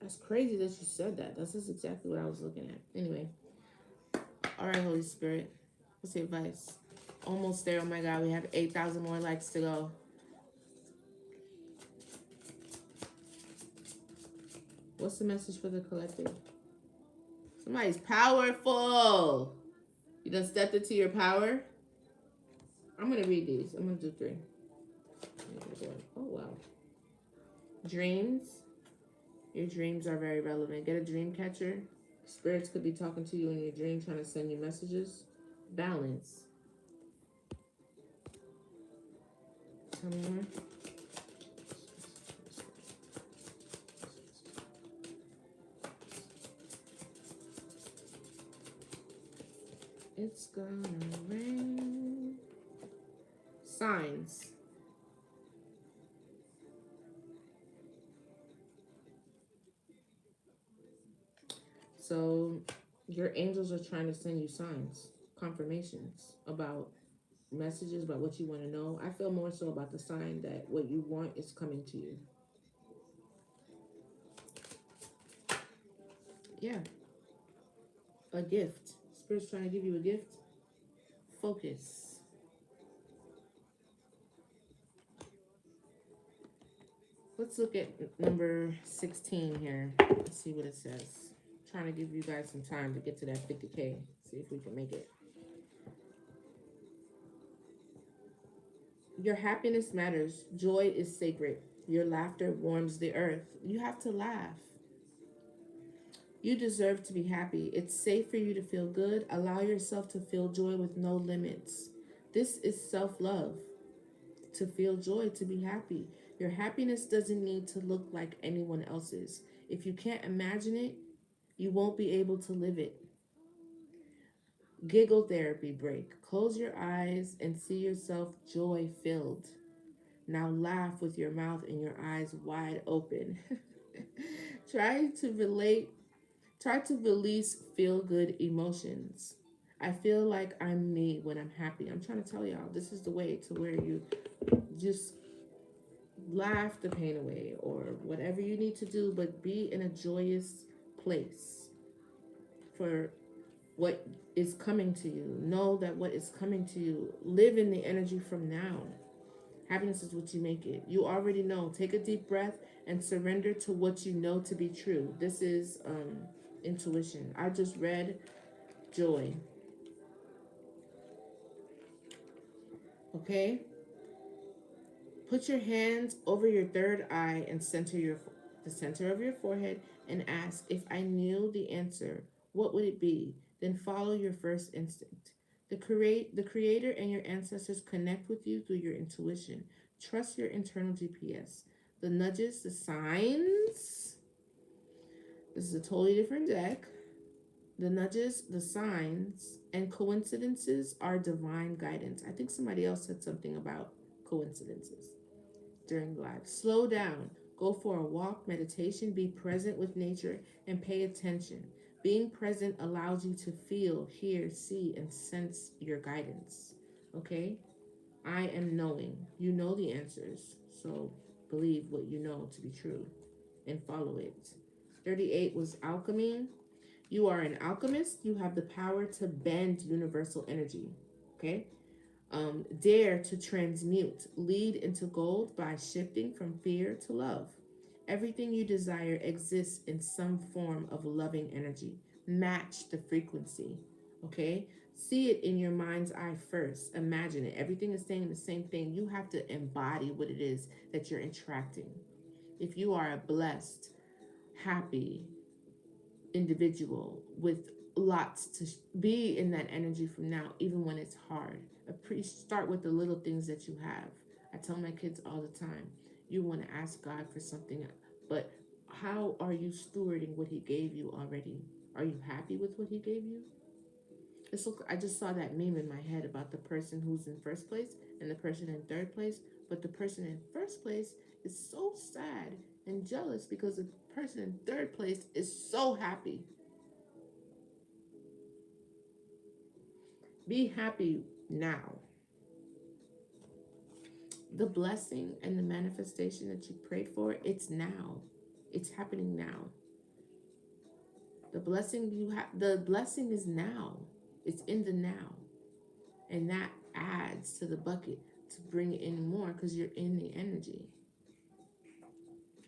That's crazy that you said that. That's just exactly what I was looking at. Anyway. All right, Holy Spirit. What's the advice? Almost there. Oh my God. We have 8,000 more likes to go. What's the message for the collective? Somebody's powerful. You done stepped into your power? I'm going to read these. I'm going to do 3. Oh, wow. Dreams. Your dreams are very relevant. Get a dream catcher. Spirits could be talking to you in your dream, trying to send you messages. Balance. Tell me more. It's gonna rain. Signs. So your angels are trying to send you signs, confirmations about messages about what you want to know. I feel more so about the sign that what you want is coming to you. Yeah. A gift. Spirit's trying to give you a gift. Focus. Let's look at number 16 here. Let's see what it says. Trying to give you guys some time to get to that 50K. See if we can make it. Your happiness matters. Joy is sacred. Your laughter warms the earth. You have to laugh. You deserve to be happy. It's safe for you to feel good. Allow yourself to feel joy with no limits. This is self love. To feel joy, to be happy. Your happiness doesn't need to look like anyone else's. If you can't imagine it, you won't be able to live it. Giggle therapy break. Close your eyes and see yourself joy filled. Now laugh with your mouth and your eyes wide open. Try to relate, try to release feel good emotions. I feel like I'm me when I'm happy. I'm trying to tell y'all, this is the way to where you just laugh the pain away or whatever you need to do, but be in a joyous place for what is coming to you. Know that what is coming to you, live in the energy from now. Happiness is what you make it. You already know. Take a deep breath and surrender to what you know to be true. This is intuition. I just read joy. Okay? Put your hands over your third eye and the center of your forehead and ask, if I knew the answer, what would it be? Then follow your first instinct. The creator and your ancestors connect with you through your intuition. Trust your internal GPS. The nudges, the signs. This is a totally different deck. The nudges, the signs, and coincidences are divine guidance. I think somebody else said something about coincidences during life. Slow down. Go for a walk, meditation, be present with nature, and pay attention. Being present allows you to feel, hear, see, and sense your guidance. Okay? I am knowing. You know the answers. So believe what you know to be true and follow it. 38 was alchemy. You are an alchemist. You have the power to bend universal energy. Okay? Dare to transmute, lead into gold by shifting from fear to love. Everything you desire exists in some form of loving energy. Match the frequency. Okay? See it in your mind's eye first. Imagine it. Everything is saying the same thing. You have to embody what it is that you're attracting. If you are a blessed, happy, individual with lots to be in that energy from now, even when it's hard. Start with the little things that you have. I tell my kids all the time, you want to ask God for something, but how are you stewarding what He gave you already? Are you happy with what He gave you? I just saw that meme in my head about the person who's in first place and the person in third place, but the person in first place is so sad and jealous because the person in third place is so happy. Be happy now. The blessing and the manifestation that you prayed for, it's now. It's happening now. The blessing is now. It's in the now. And that adds to the bucket to bring in more because you're in the energy.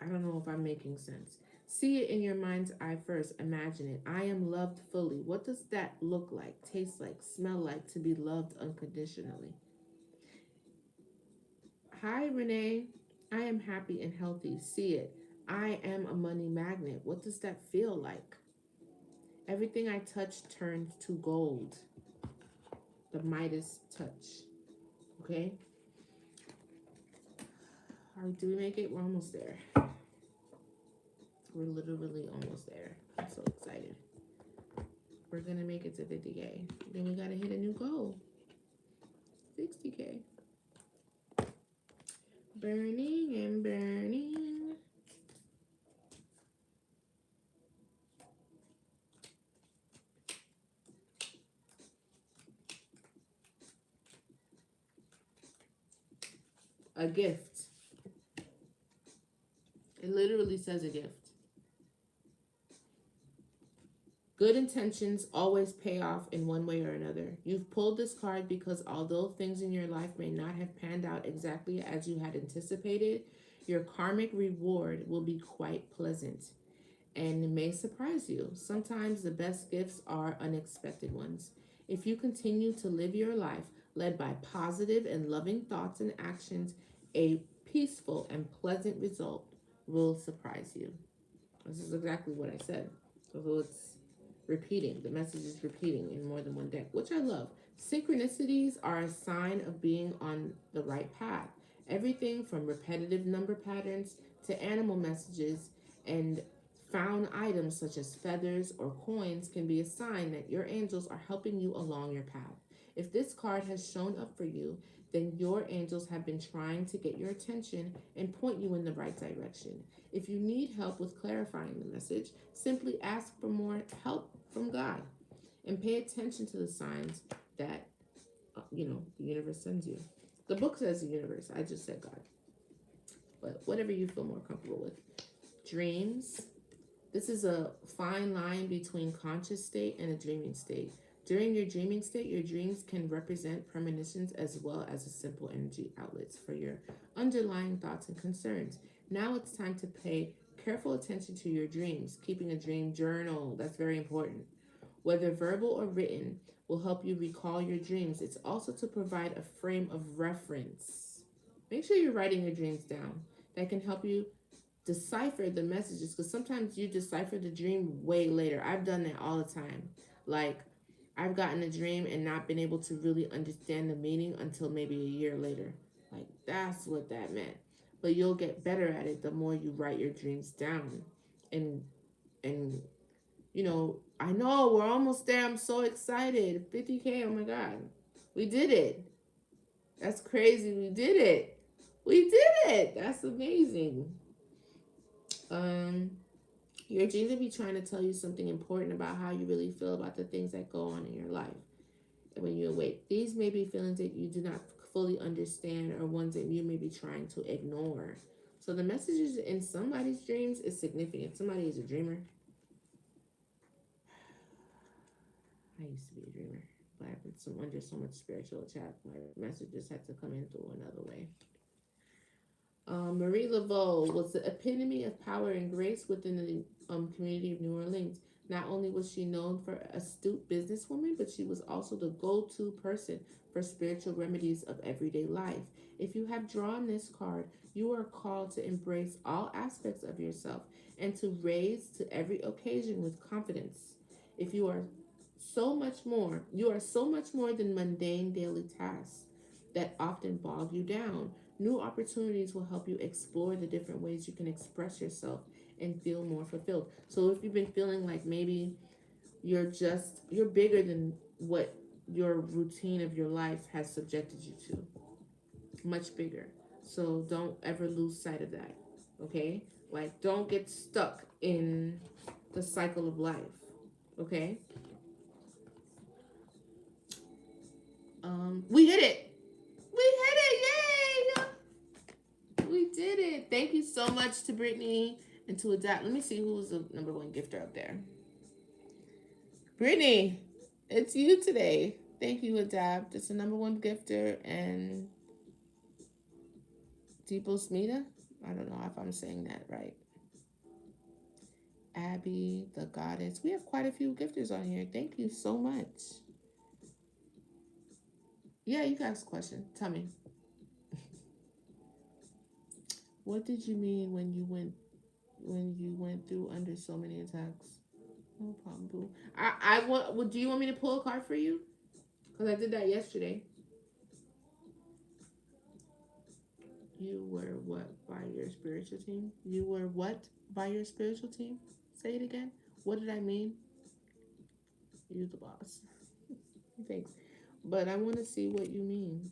I don't know if I'm making sense. See it in your mind's eye first. Imagine it. I am loved fully. What does that look like, taste like, smell like to be loved unconditionally? Hi, Renee. I am happy and healthy. See it. I am a money magnet. What does that feel like? Everything I touch turns to gold. The Midas touch. Okay? All right, do we make it? We're almost there. We're literally almost there. I'm so excited. We're going to make it to 50K. Then we got to hit a new goal. 60K. Burning and burning. A gift. It literally says a gift. Good intentions always pay off in one way or another. You've pulled this card because although things in your life may not have panned out exactly as you had anticipated, Your karmic reward will be quite pleasant and may surprise you. Sometimes the best gifts are unexpected ones. If you continue to live your life led by positive and loving thoughts and actions, a peaceful and pleasant result will surprise you. This is exactly what I said. So it's repeating. The message is repeating in more than one deck, which I love. Synchronicities are a sign of being on the right path. Everything from repetitive number patterns to animal messages and found items such as feathers or coins can be a sign that your angels are helping you along your path. If this card has shown up for you, then your angels have been trying to get your attention and point you in the right direction. If you need help with clarifying the message, simply ask for more help from God and pay attention to the signs that the universe sends you. The book says the universe. I just said God, but whatever you feel more comfortable with. Dreams. This is a fine line between conscious state and a dreaming state. During your dreaming state, your dreams can represent premonitions as well as a simple energy outlets for your underlying thoughts and concerns. Now it's time to pay careful attention to your dreams. Keeping a dream journal, that's very important. Whether verbal or written, will help you recall your dreams. It's also to provide a frame of reference. Make sure you're writing your dreams down. That can help you decipher the messages because sometimes you decipher the dream way later. I've done that all the time. Like, I've gotten a dream and not been able to really understand the meaning until maybe a year later. Like, that's what that meant. But you'll get better at it the more you write your dreams down. And I know we're almost there. I'm so excited. 50K, oh my God. We did it. That's crazy. We did it. We did it. That's amazing. Um, your dreams will be trying to tell you something important about how you really feel about the things that go on in your life. And when you awake, these may be feelings that you do not fully understand or ones that you may be trying to ignore. So the messages in somebody's dreams is significant. Somebody is a dreamer. I used to be a dreamer, but I've been under so much spiritual attack. My messages had to come in through another way. Marie Laveau was the epitome of power and grace within the community of New Orleans. Not only was she known for astute businesswoman, but she was also the go-to person for spiritual remedies of everyday life. If you have drawn this card, you are called to embrace all aspects of yourself and to raise to every occasion with confidence. If you are so much more than mundane daily tasks that often bog you down. New opportunities will help you explore the different ways you can express yourself and feel more fulfilled. So if you've been feeling like maybe you're bigger than what your routine of your life has subjected you to, much bigger. So don't ever lose sight of that. Okay? Like, don't get stuck in the cycle of life. Okay? We hit it. We hit it. Yay! We did it. Thank you so much to Brittany and to Adapt. Let me see who's the number one gifter up there. Brittany, it's you today. Thank you, Adapt. It's the number one gifter. And Deepo Smita. I don't know if I'm saying that right. Abby, the goddess. We have quite a few gifters on here. Thank you so much. Yeah, you can ask a question. Tell me. What did you mean when you went through under so many attacks? No problem, boo. I want. Well, do you want me to pull a card for you? Because I did that yesterday. You were what by your spiritual team? You were what by your spiritual team? Say it again. What did I mean? You the boss. Thanks. But I want to see what you mean.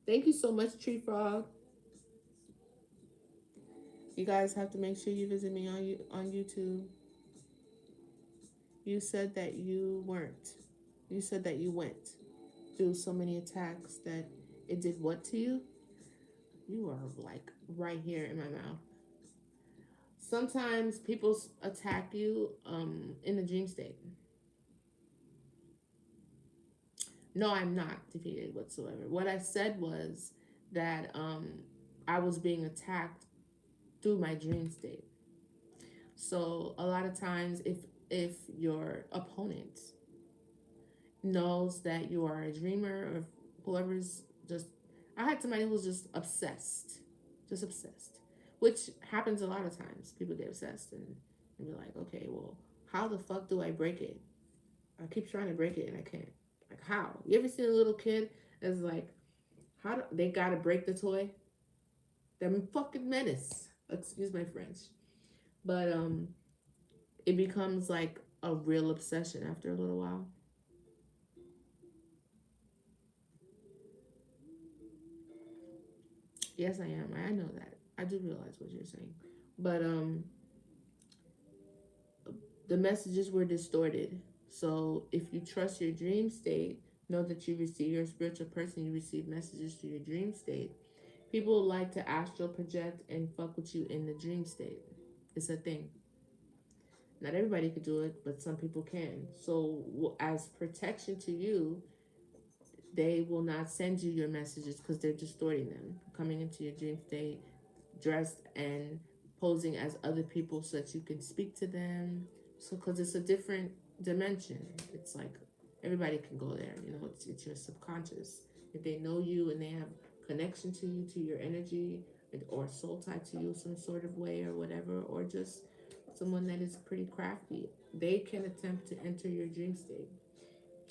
Thank you so much, Tree Frog. You guys have to make sure you visit me on YouTube. You said that you weren't. You said that you went through so many attacks that it did what to you? You are like right here in my mouth. Sometimes people attack you in the dream state. No, I'm not defeated whatsoever. What I said was that I was being attacked through my dream state. So a lot of times, if your opponent knows that you are a dreamer, or whoever's just, I had somebody who was just obsessed, which happens a lot of times. People get obsessed and be like, okay, well, how the fuck do I break it? I keep trying to break it and I can't. Like, how? You ever seen a little kid that's like, how do they gotta break the toy? They're fucking menace. Excuse my French. But it becomes like a real obsession after a little while. Yes, I am. I know that. I do realize what you're saying. But the messages were distorted. So if you trust your dream state, know that you receive, you're a spiritual person, you receive messages through your dream state. People like to astral project and fuck with you in the dream state. It's a thing. Not everybody could do it, but some people can. So, as protection to you, they will not send you your messages because they're distorting them, coming into your dream state dressed and posing as other people so that you can speak to them. So, because it's a different dimension, it's like everybody can go there. You know, it's your subconscious. If they know you and they have connection to you, to your energy, or soul tied to you some sort of way or whatever, or just someone that is pretty crafty, they can attempt to enter your dream state.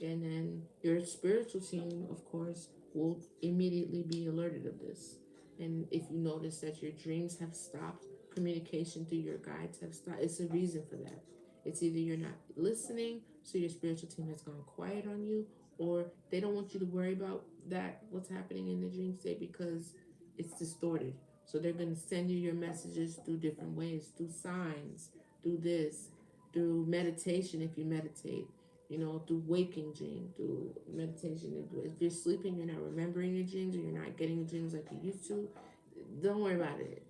And then your spiritual team, of course, will immediately be alerted of this. And if you notice that your dreams have stopped, communication through your guides have stopped, it's a reason for that. It's either you're not listening, so your spiritual team has gone quiet on you, or they don't want you to worry about that, what's happening in the dream state, because it's distorted. So they're going to send you your messages through different ways, through signs, through this, through meditation if you meditate, you know, through waking dream, through meditation. If you're sleeping, you're not remembering your dreams, or you're not getting your dreams like you used to, don't worry about it.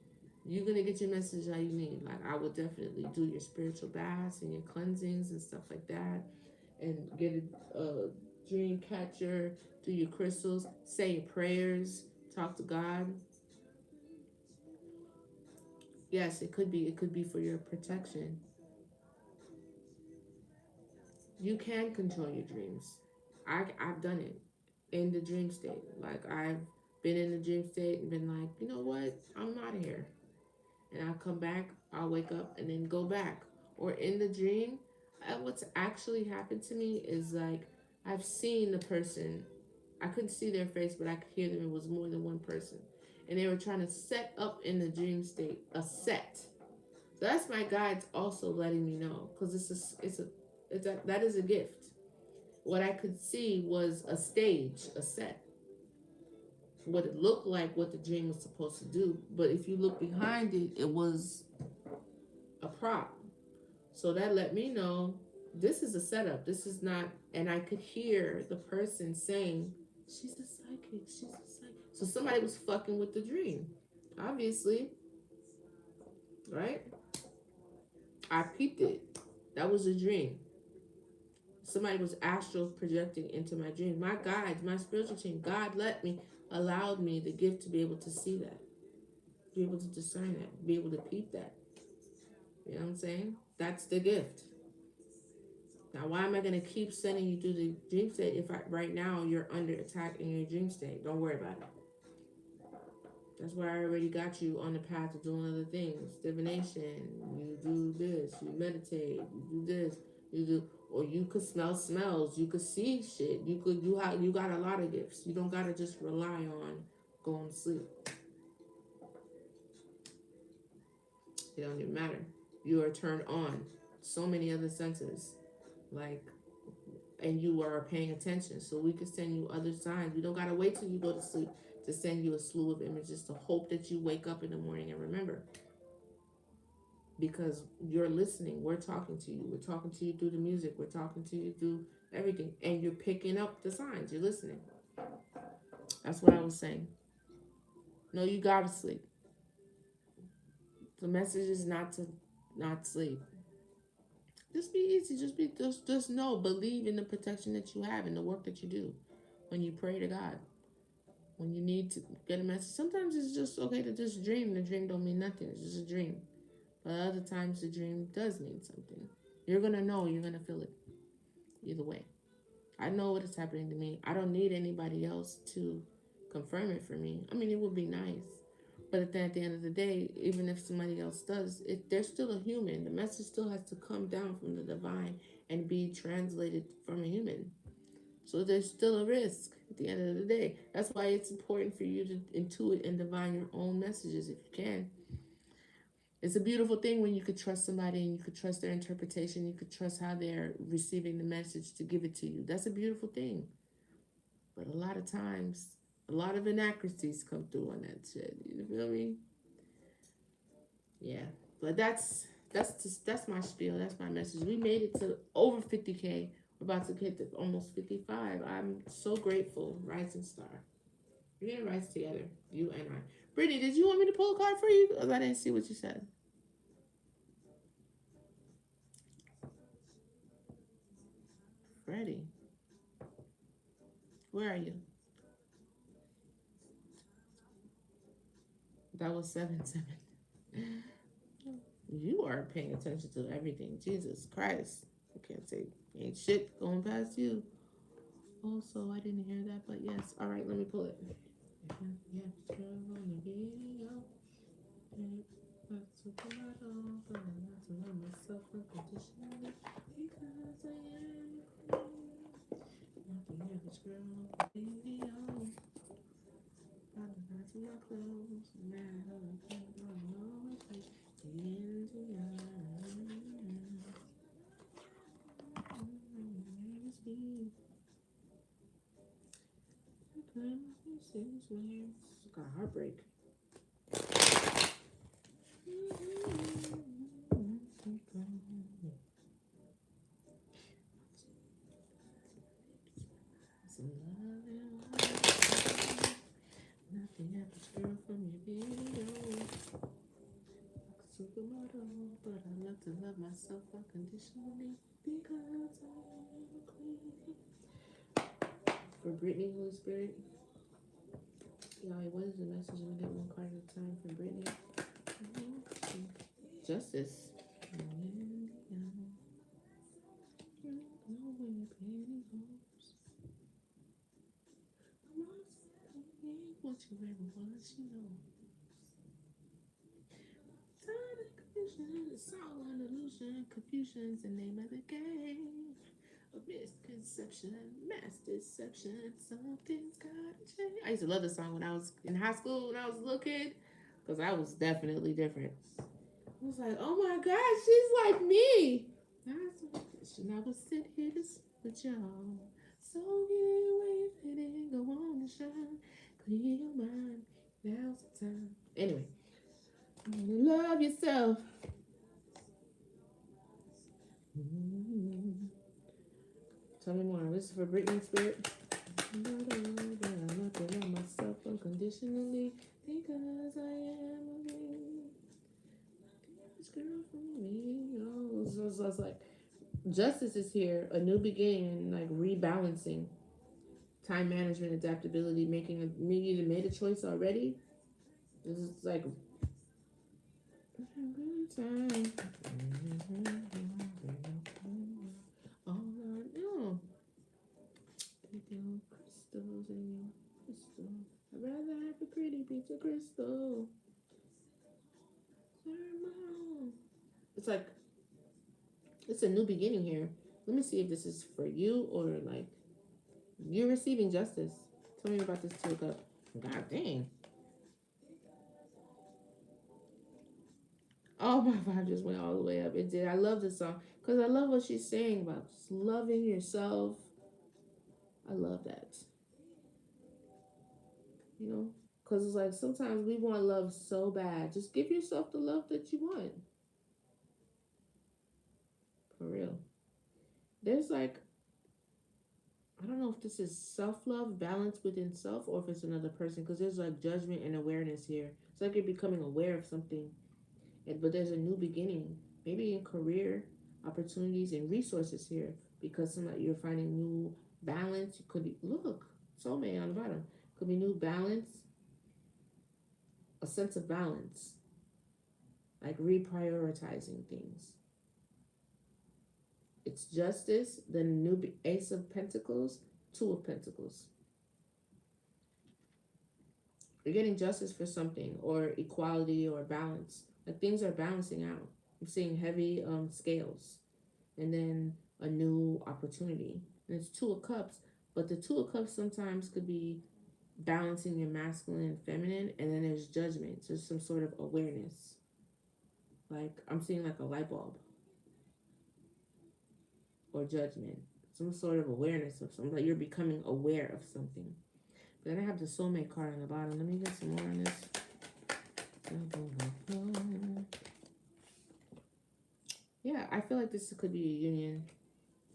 You're gonna get your message how you need. Like, I would definitely do your spiritual baths and your cleansings and stuff like that, and get a dream catcher, do your crystals, say your prayers, talk to God. Yes, it could be. It could be for your protection. You can control your dreams. I've done it in the dream state. Like, I've been in the dream state and been like, you know what, I'm out of here, and I'll come back. I'll wake up and then go back. Or in the dream, what's actually happened to me is like I've seen the person. I couldn't see their face, but I could hear them. It was more than one person, and they were trying to set up in the dream state a set. So that's my guides also letting me know, because that is a gift. What I could see was a stage, a set, what it looked like, what the dream was supposed to do. But if you look behind it, it was a prop. So that let me know this is a setup. This is not, and I could hear the person saying, she's a psychic, she's a psychic. So somebody was fucking with the dream, obviously, right? I peeped it. That was a dream. Somebody was astral projecting into my dream. My guides, my spiritual team, God allowed me the gift to be able to see that, be able to discern that, be able to peep that. You know what I'm saying? That's the gift. Now, why am I going to keep sending you through the dream state if right now you're under attack in your dream state? Don't worry about it. That's why I already got you on the path of doing other things. Divination, you do this, you meditate, you do this, you do, or you could smell smells, you could see shit, you got a lot of gifts. You don't gotta just rely on going to sleep. It don't even matter. You are turned on. So many other senses, like, and you are paying attention. So we could send you other signs. We don't gotta wait till you go to sleep to send you a slew of images to hope that you wake up in the morning and remember. Because you're listening, we're talking to you. We're talking to you through the music. We're talking to you through everything, and you're picking up the signs. You're listening. That's what I was saying. No, you gotta sleep. The message is not sleep. Just be easy. Just know, believe in the protection that you have and the work that you do when you pray to God. When you need to get a message, sometimes it's just okay to just dream. The dream don't mean nothing. It's just a dream. But other times the dream does mean something. You're gonna know. You're gonna feel it. Either way, I know what is happening to me. I don't need anybody else to confirm it for me. I mean, it would be nice, but at the end of the day, even if somebody else does, they're still a human. The message still has to come down from the divine and be translated from a human. So there's still a risk at the end of the day. That's why it's important for you to intuit and divine your own messages if you can. It's a beautiful thing when you could trust somebody and you could trust their interpretation. You could trust how they're receiving the message to give it to you. That's a beautiful thing. But a lot of times, a lot of inaccuracies come through on that shit. You feel me? Yeah. But that's my spiel. That's my message. We made it to over 50K. We're about to hit almost 55. I'm so grateful. Rising star. We're gonna rise together, you and I. Brittany, did you want me to pull a card for you? Because I didn't see what you said. Freddie, where are you? That was 7-7. You are paying attention to everything. Jesus Christ. I can't say ain't shit going past you. Also, I didn't hear that, but yes. All right, let me pull it. Yeah, let's talk about all, but I'm not to love myself unconditionally because I am not the average girl. Baby, oh, I'm not to my clothes. Man, I can't always be into your got heartbreak. Some love nothing happens, girl, from your video. Supermodel, but I love to love myself unconditionally because I am a queen. For Brittany, Holy Spirit, y'all, what is the message? I'm gonna get one card at a time from Brittany. Justice. What you ever was, you know. Time and confusion, it's all an illusion. Confusion's the name of the game. A misconception, mass deception. Something's gotta change. I used to love this song when I was in high school, when I was a little kid, because I was definitely different. I was like, oh my gosh, she's like me. I was sent here to with y'all. So get away with it and go on and shine. Clear your mind. Now's the time. Anyway, love yourself. Mm-hmm. Tell me more. This is for Britney Spirit. I love to love myself unconditionally because I am a this girl from me. Oh, so it's like justice is here, a new beginning, like rebalancing, time management, adaptability, making a me either made a choice already. This is like time. All I know. Crystals in your crystal. I'd rather have a pretty piece of crystal. It's like it's a new beginning here. Let me see if this is for you or like you're receiving justice. Tell me about this two of cup. God dang. Oh, my vibe just went all the way up. It did. I love this song because I love what she's saying about just loving yourself. I love that. You know, because it's like sometimes we want love so bad. Just give yourself the love that you want. For real. There's like I don't know if this is self love, balance within self, or if it's another person because there's like judgment and awareness here. It's like you're becoming aware of something, but there's a new beginning, maybe in career opportunities and resources here because somebody you're finding new balance. You could look soulmate on the bottom. Could be new balance, a sense of balance, like reprioritizing things. It's justice, the new Ace of Pentacles, Two of Pentacles. You're getting justice for something, or equality, or balance. Like things are balancing out. I'm seeing heavy scales, and then a new opportunity. And it's Two of Cups, but the Two of Cups sometimes could be balancing your masculine and feminine, and then there's judgment. So there's some sort of awareness. Like I'm seeing like a light bulb or judgment, some sort of awareness of something. Like you're becoming aware of something. But then I have the soulmate card on the bottom. Let me get some more on this. Yeah, I feel like this could be a union,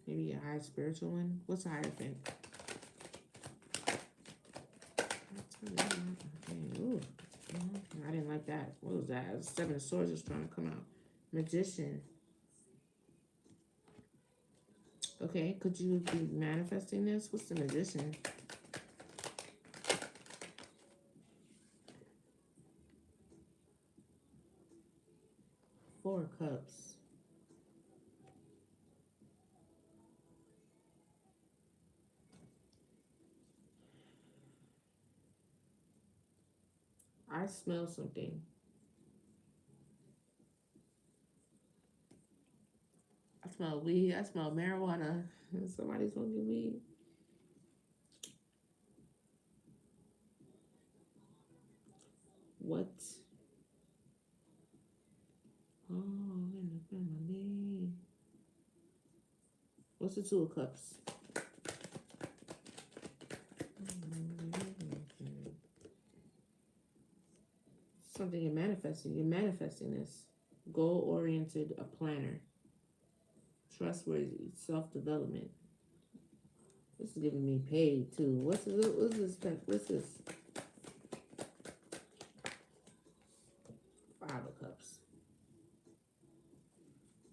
maybe a high spiritual one. What's a Hierophant? Okay, ooh. I didn't like that. What was that? Seven of Swords was trying to come out. Magician. Okay, could you be manifesting this? What's the Magician? Four of Cups. I smell something. I smell weed. I smell marijuana. Somebody's smoking weed. What? Oh, in the family. What's the Two of Cups? Something you're manifesting. You're manifesting this. Goal oriented, a planner. Trustworthy, self development. This is giving me paid too. What's this? What's this? Five of Cups.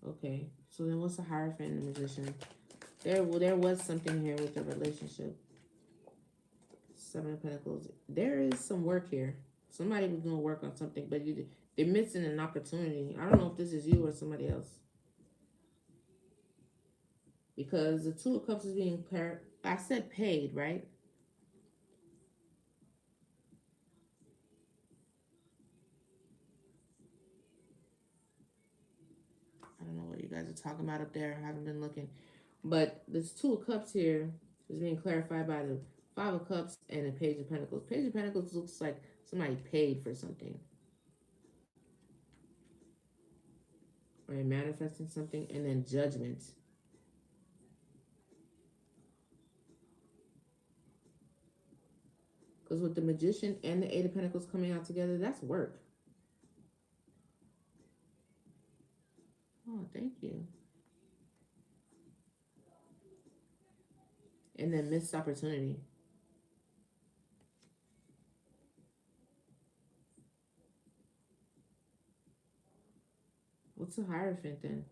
Okay, so then what's the Hierophant and the Magician? There was something here with the relationship. Seven of Pentacles. There is some work here. Somebody was doing work on something, but they're missing an opportunity. I don't know if this is you or somebody else. Because the Two of Cups is being I said paid, right? I don't know what you guys are talking about up there. I haven't been looking. But this Two of Cups here is being clarified by the Five of Cups and the Page of Pentacles. Page of Pentacles looks like somebody paid for something. Or you're manifesting something. And then Judgment. Because with the Magician and the Eight of Pentacles coming out together, that's work. Oh, thank you. And then missed opportunity. What's a Hierophant then?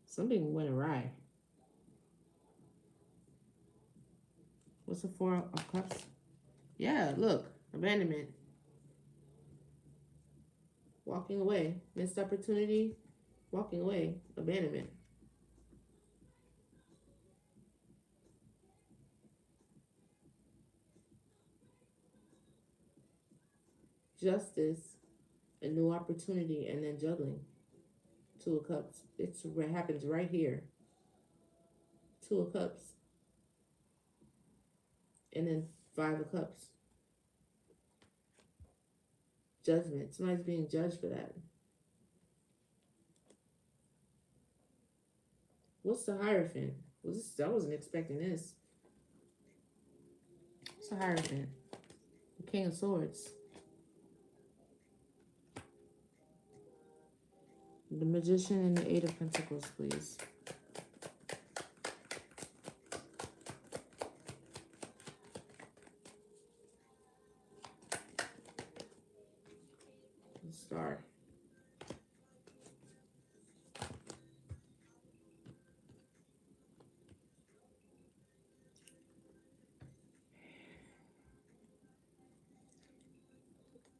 Something went awry. What's the Four of Cups? Yeah, look. Abandonment. Walking away. Missed opportunity. Walking away. Abandonment. Justice. A new opportunity. And then juggling. Two of Cups. It happens right here. Two of Cups. And then Five of Cups. Judgment. Somebody's being judged for that. What's the Hierophant? I wasn't expecting this. What's the Hierophant? The King of Swords. The Magician and the Eight of Pentacles, please. The Star.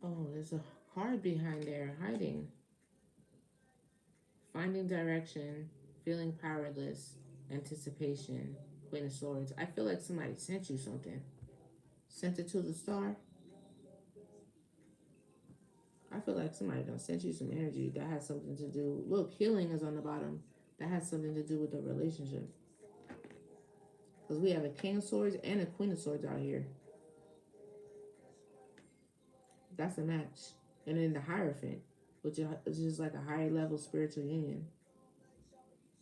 Oh, there's a card behind there hiding. Finding direction, feeling powerless, anticipation, Queen of Swords. I feel like somebody sent you something. Sent it to the star. I feel like somebody done sent you some energy that has something to do. Look, healing is on the bottom. That has something to do with the relationship. Because we have a King of Swords and a Queen of Swords out here. That's a match. And then the Hierophant, which is like a higher level spiritual union.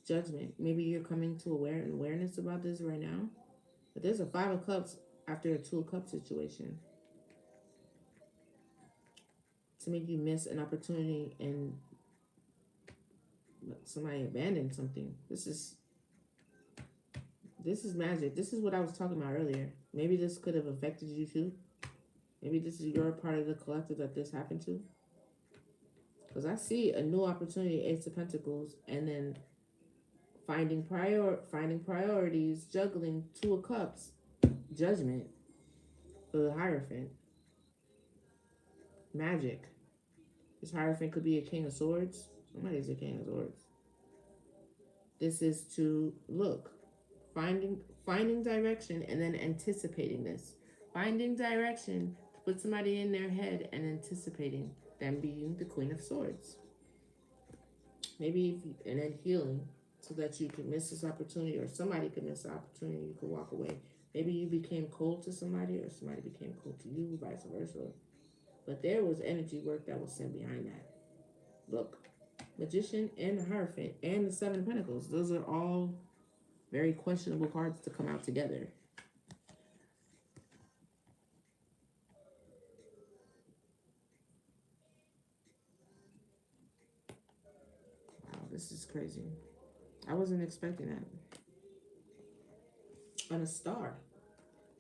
Judgment. Maybe you're coming to awareness about this right now. But there's a Five of Cups after a Two of Cups situation to make you miss an opportunity and somebody abandoned something. This is magic. This is what I was talking about earlier. Maybe this could have affected you too. Maybe this is your part of the collective that this happened to. Because I see a new opportunity, Ace of Pentacles, and then finding priorities, juggling Two of Cups, Judgment for the Hierophant, magic. This Hierophant could be a King of Swords. Somebody's a King of Swords. This is to look, finding direction and then anticipating this. Finding direction to put somebody in their head and anticipating them being the Queen of Swords. Maybe and then healing so that you can miss this opportunity or somebody could miss the opportunity, you could walk away. Maybe you became cold to somebody or somebody became cold to you, vice versa. But there was energy work that was sent behind that. Look, Magician and the Hierophant and the Seven of Pentacles. Those are all very questionable cards to come out together. Wow, this is crazy. I wasn't expecting that. On a star.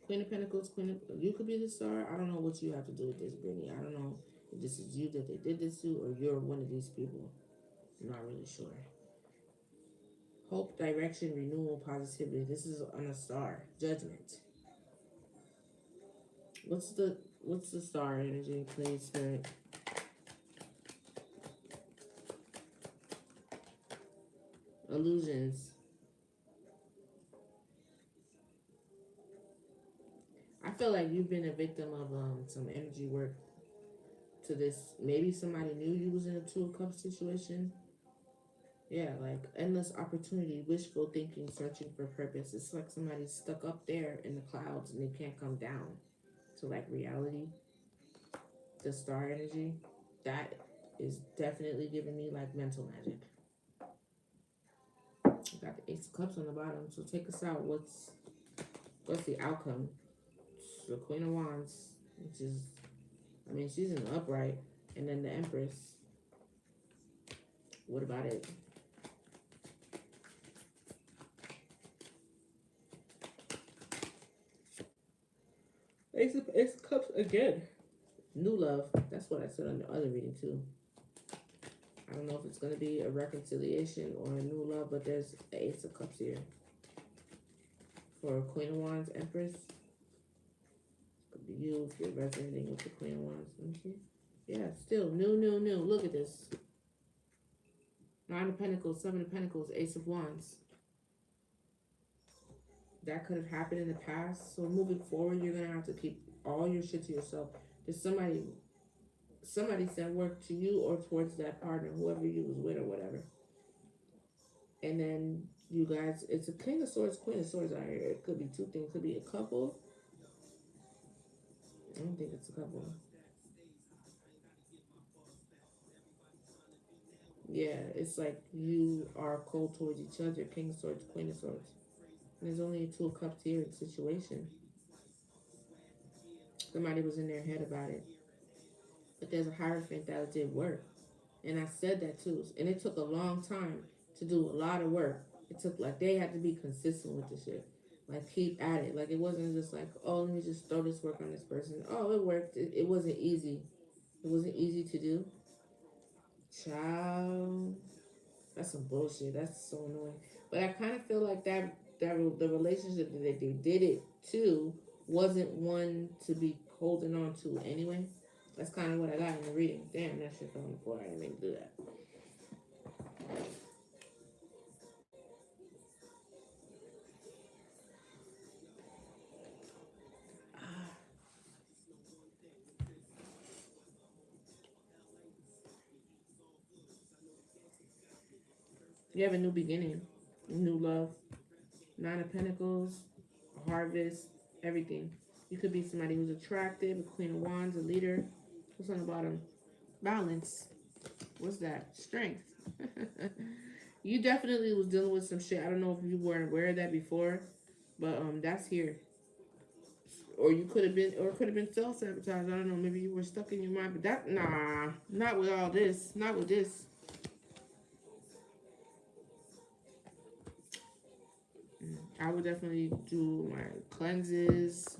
Queen of Pentacles, you could be the star. I don't know what you have to do with this, Brittany. I don't know if this is you that they did this to or you're one of these people. I'm not really sure. Hope, direction, renewal, positivity. This is on a star. Judgment. What's the star energy, please, Spirit? Illusions. I feel like you've been a victim of some energy work to this. Maybe somebody knew you was in a Two of Cups situation. Yeah, like endless opportunity, wishful thinking, searching for purpose. It's like somebody's stuck up there in the clouds and they can't come down to like reality. The star energy, that is definitely giving me like mental magic. Got the Ace of Cups on the bottom, so take us out. What's the outcome? It's the Queen of Wands, which is, I mean, she's in the upright, and then the Empress. What about it? Ace of Cups again. New love. That's what I said on the other reading too. I don't know if it's going to be a reconciliation or a new love, but there's the Ace of Cups here. For Queen of Wands, Empress. Could be you if you're resonating with the Queen of Wands. Let me see. Yeah, still new. Look at this. Nine of Pentacles, Seven of Pentacles, Ace of Wands. That could have happened in the past. So moving forward, you're going to have to keep all your shit to yourself. There's somebody sent work to you or towards that partner, whoever you was with or whatever. And then you guys, it's a King of Swords, Queen of Swords out here. It could be two things. It could be a couple. I don't think it's a couple. Yeah, it's like you are cold towards each other. King of Swords, Queen of Swords. And there's only a Two of Cups here situation. Somebody was in their head about it. But there's a Hierophant that did work. And I said that too. And it took a long time to do a lot of work. It took like they had to be consistent with the shit. Like keep at it. Like it wasn't just like, oh, let me just throw this work on this person. Oh, it worked. It wasn't easy. It wasn't easy to do. Child. That's some bullshit. That's so annoying. But I kind of feel like that the relationship that they did it to wasn't one to be holding on to anyway. That's kind of what I got in the reading. Damn, that shit fell on the floor. I didn't mean to do that. You have a new beginning, new love, Nine of Pentacles, a harvest, everything. You could be somebody who's attractive, a Queen of Wands, a leader. What's on the bottom? Balance. What's that? Strength. You definitely was dealing with some shit. I don't know if you weren't aware of that before, but that's here. Or you could have been, or it could have been self sabotage. I don't know. Maybe you were stuck in your mind, but that not with all this. Not with this. I would definitely do my cleanses,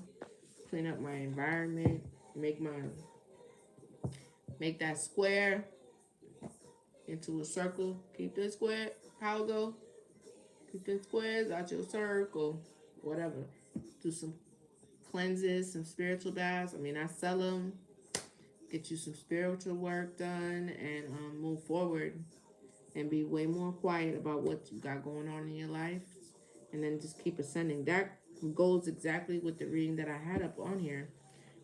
clean up my environment, make that square into a circle. Keep the square. How it go? Keep the squares out your circle. Whatever. Do some cleanses, some spiritual baths. I mean, I sell them. Get you some spiritual work done and move forward and be way more quiet about what you got going on in your life. And then just keep ascending. That goes exactly with the reading that I had up on here.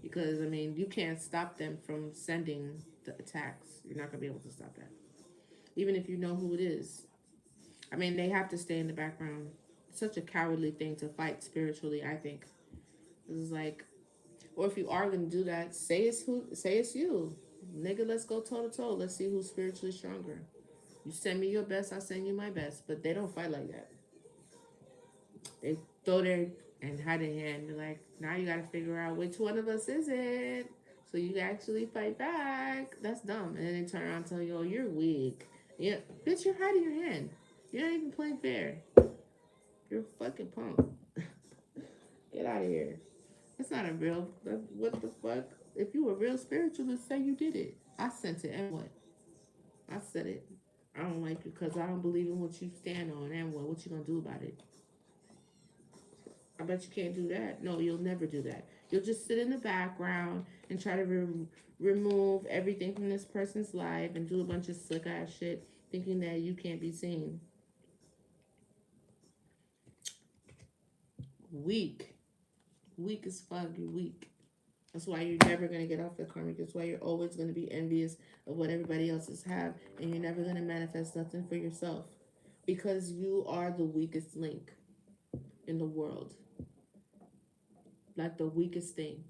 Because, I mean, you can't stop them from sending the attacks. You're not going to be able to stop that. Even if you know who it is. I mean, they have to stay in the background. It's such a cowardly thing to fight spiritually, I think. It's like, or if you are going to do that, say it's you. Nigga, let's go toe to toe. Let's see who's spiritually stronger. You send me your best, I send you my best. But they don't fight like that. They throw their and hide their hand. They're like, now you got to figure out which one of us is it. So you can actually fight back. That's dumb. And then they turn around and tell you, oh, you're weak. Yeah, bitch, you're hiding your hand. You're not even playing fair. You're a fucking punk. Get out of here. That's not a real. What the fuck? If you were real spiritualist, say you did it. I sent it, and what? I said it. I don't like you because I don't believe in what you stand on, and what? What you gonna do about it? I bet you can't do that. No, you'll never do that. You'll just sit in the background and try to remove everything from this person's life and do a bunch of slick ass shit, thinking that you can't be seen. Weak, weak as fuck. You're weak. That's why you're never gonna get off the karmic. That's why you're always gonna be envious of what everybody else's have, and you're never gonna manifest nothing for yourself because you are the weakest link in the world. Like the weakest thing.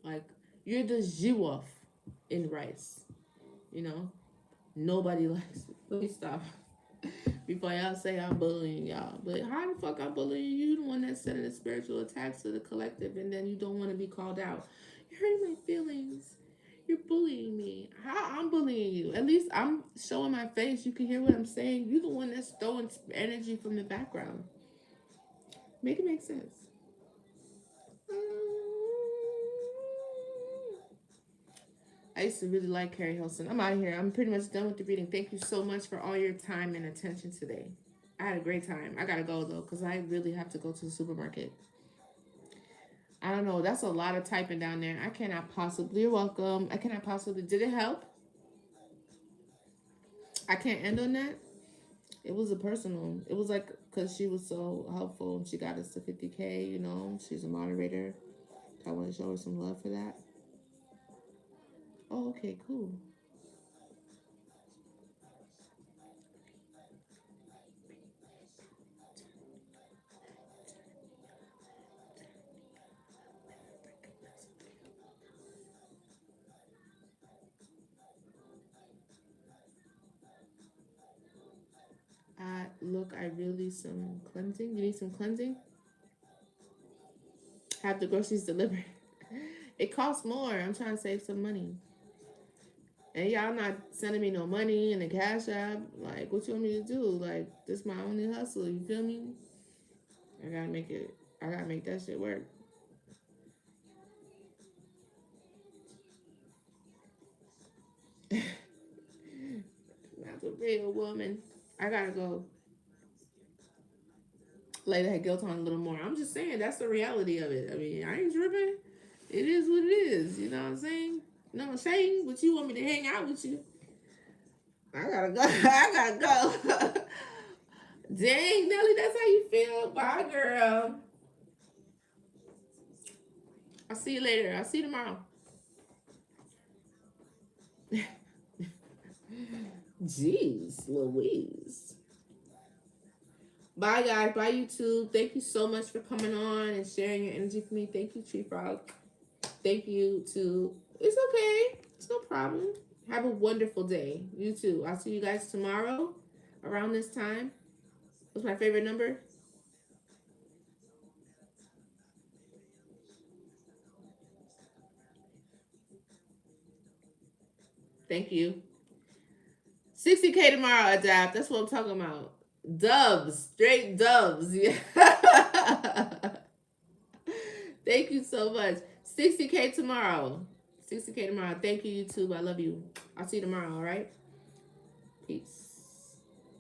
Like you're the zhiwaf in rice. You know, nobody likes it. Let me stop before y'all say I'm bullying y'all. But how the fuck I'm bullying you? You the one that's sending the spiritual attacks to the collective, and then you don't want to be called out. You're hurting my feelings. You're bullying me. How I'm bullying you? At least I'm showing my face. You can hear what I'm saying. You're the one that's throwing energy from the background. Make it make sense. I used to really like Carrie Hilson. I'm out of here. I'm pretty much done with the reading. Thank you so much for all your time and attention today. I had a great time. I gotta go though, because I really have to go to the supermarket. I don't know. That's a lot of typing down there. I cannot possibly. You're welcome. I cannot possibly. Did it help? I can't end on that. It was a personal. It was like because she was so helpful and she got us to 50K. You know, she's a moderator. I want to show her some love for that. Oh, okay, cool. Look, I really some cleansing. You need some cleansing? Have the groceries delivered. It costs more. I'm trying to save some money. And y'all not sending me no money in the cash app. Like, what you want me to do? Like, this my only hustle. You feel me? I gotta make it. I gotta make that shit work. Not the real woman. I gotta go lay that guilt on a little more. I'm just saying that's the reality of it. I mean, I ain't tripping. It is what it is. You know what I'm saying? No shame, but you want me to hang out with you. I gotta go. I gotta go. Dang, Nelly, that's how you feel? Bye, girl. I'll see you later. I'll see you tomorrow. Jeez, Louise. Bye, guys. Bye, YouTube. Thank you so much for coming on and sharing your energy for me. Thank you, Tree Frog. Thank you to. It's okay. It's no problem. Have a wonderful day. You too. I'll see you guys tomorrow around this time. What's my favorite number? Thank you. 60K tomorrow, Adapt. That's what I'm talking about. Dubs. Straight dubs. Yeah. Thank you so much. 60K tomorrow. 60K tomorrow. Thank you, YouTube. I love you. I'll see you tomorrow, all right? Peace.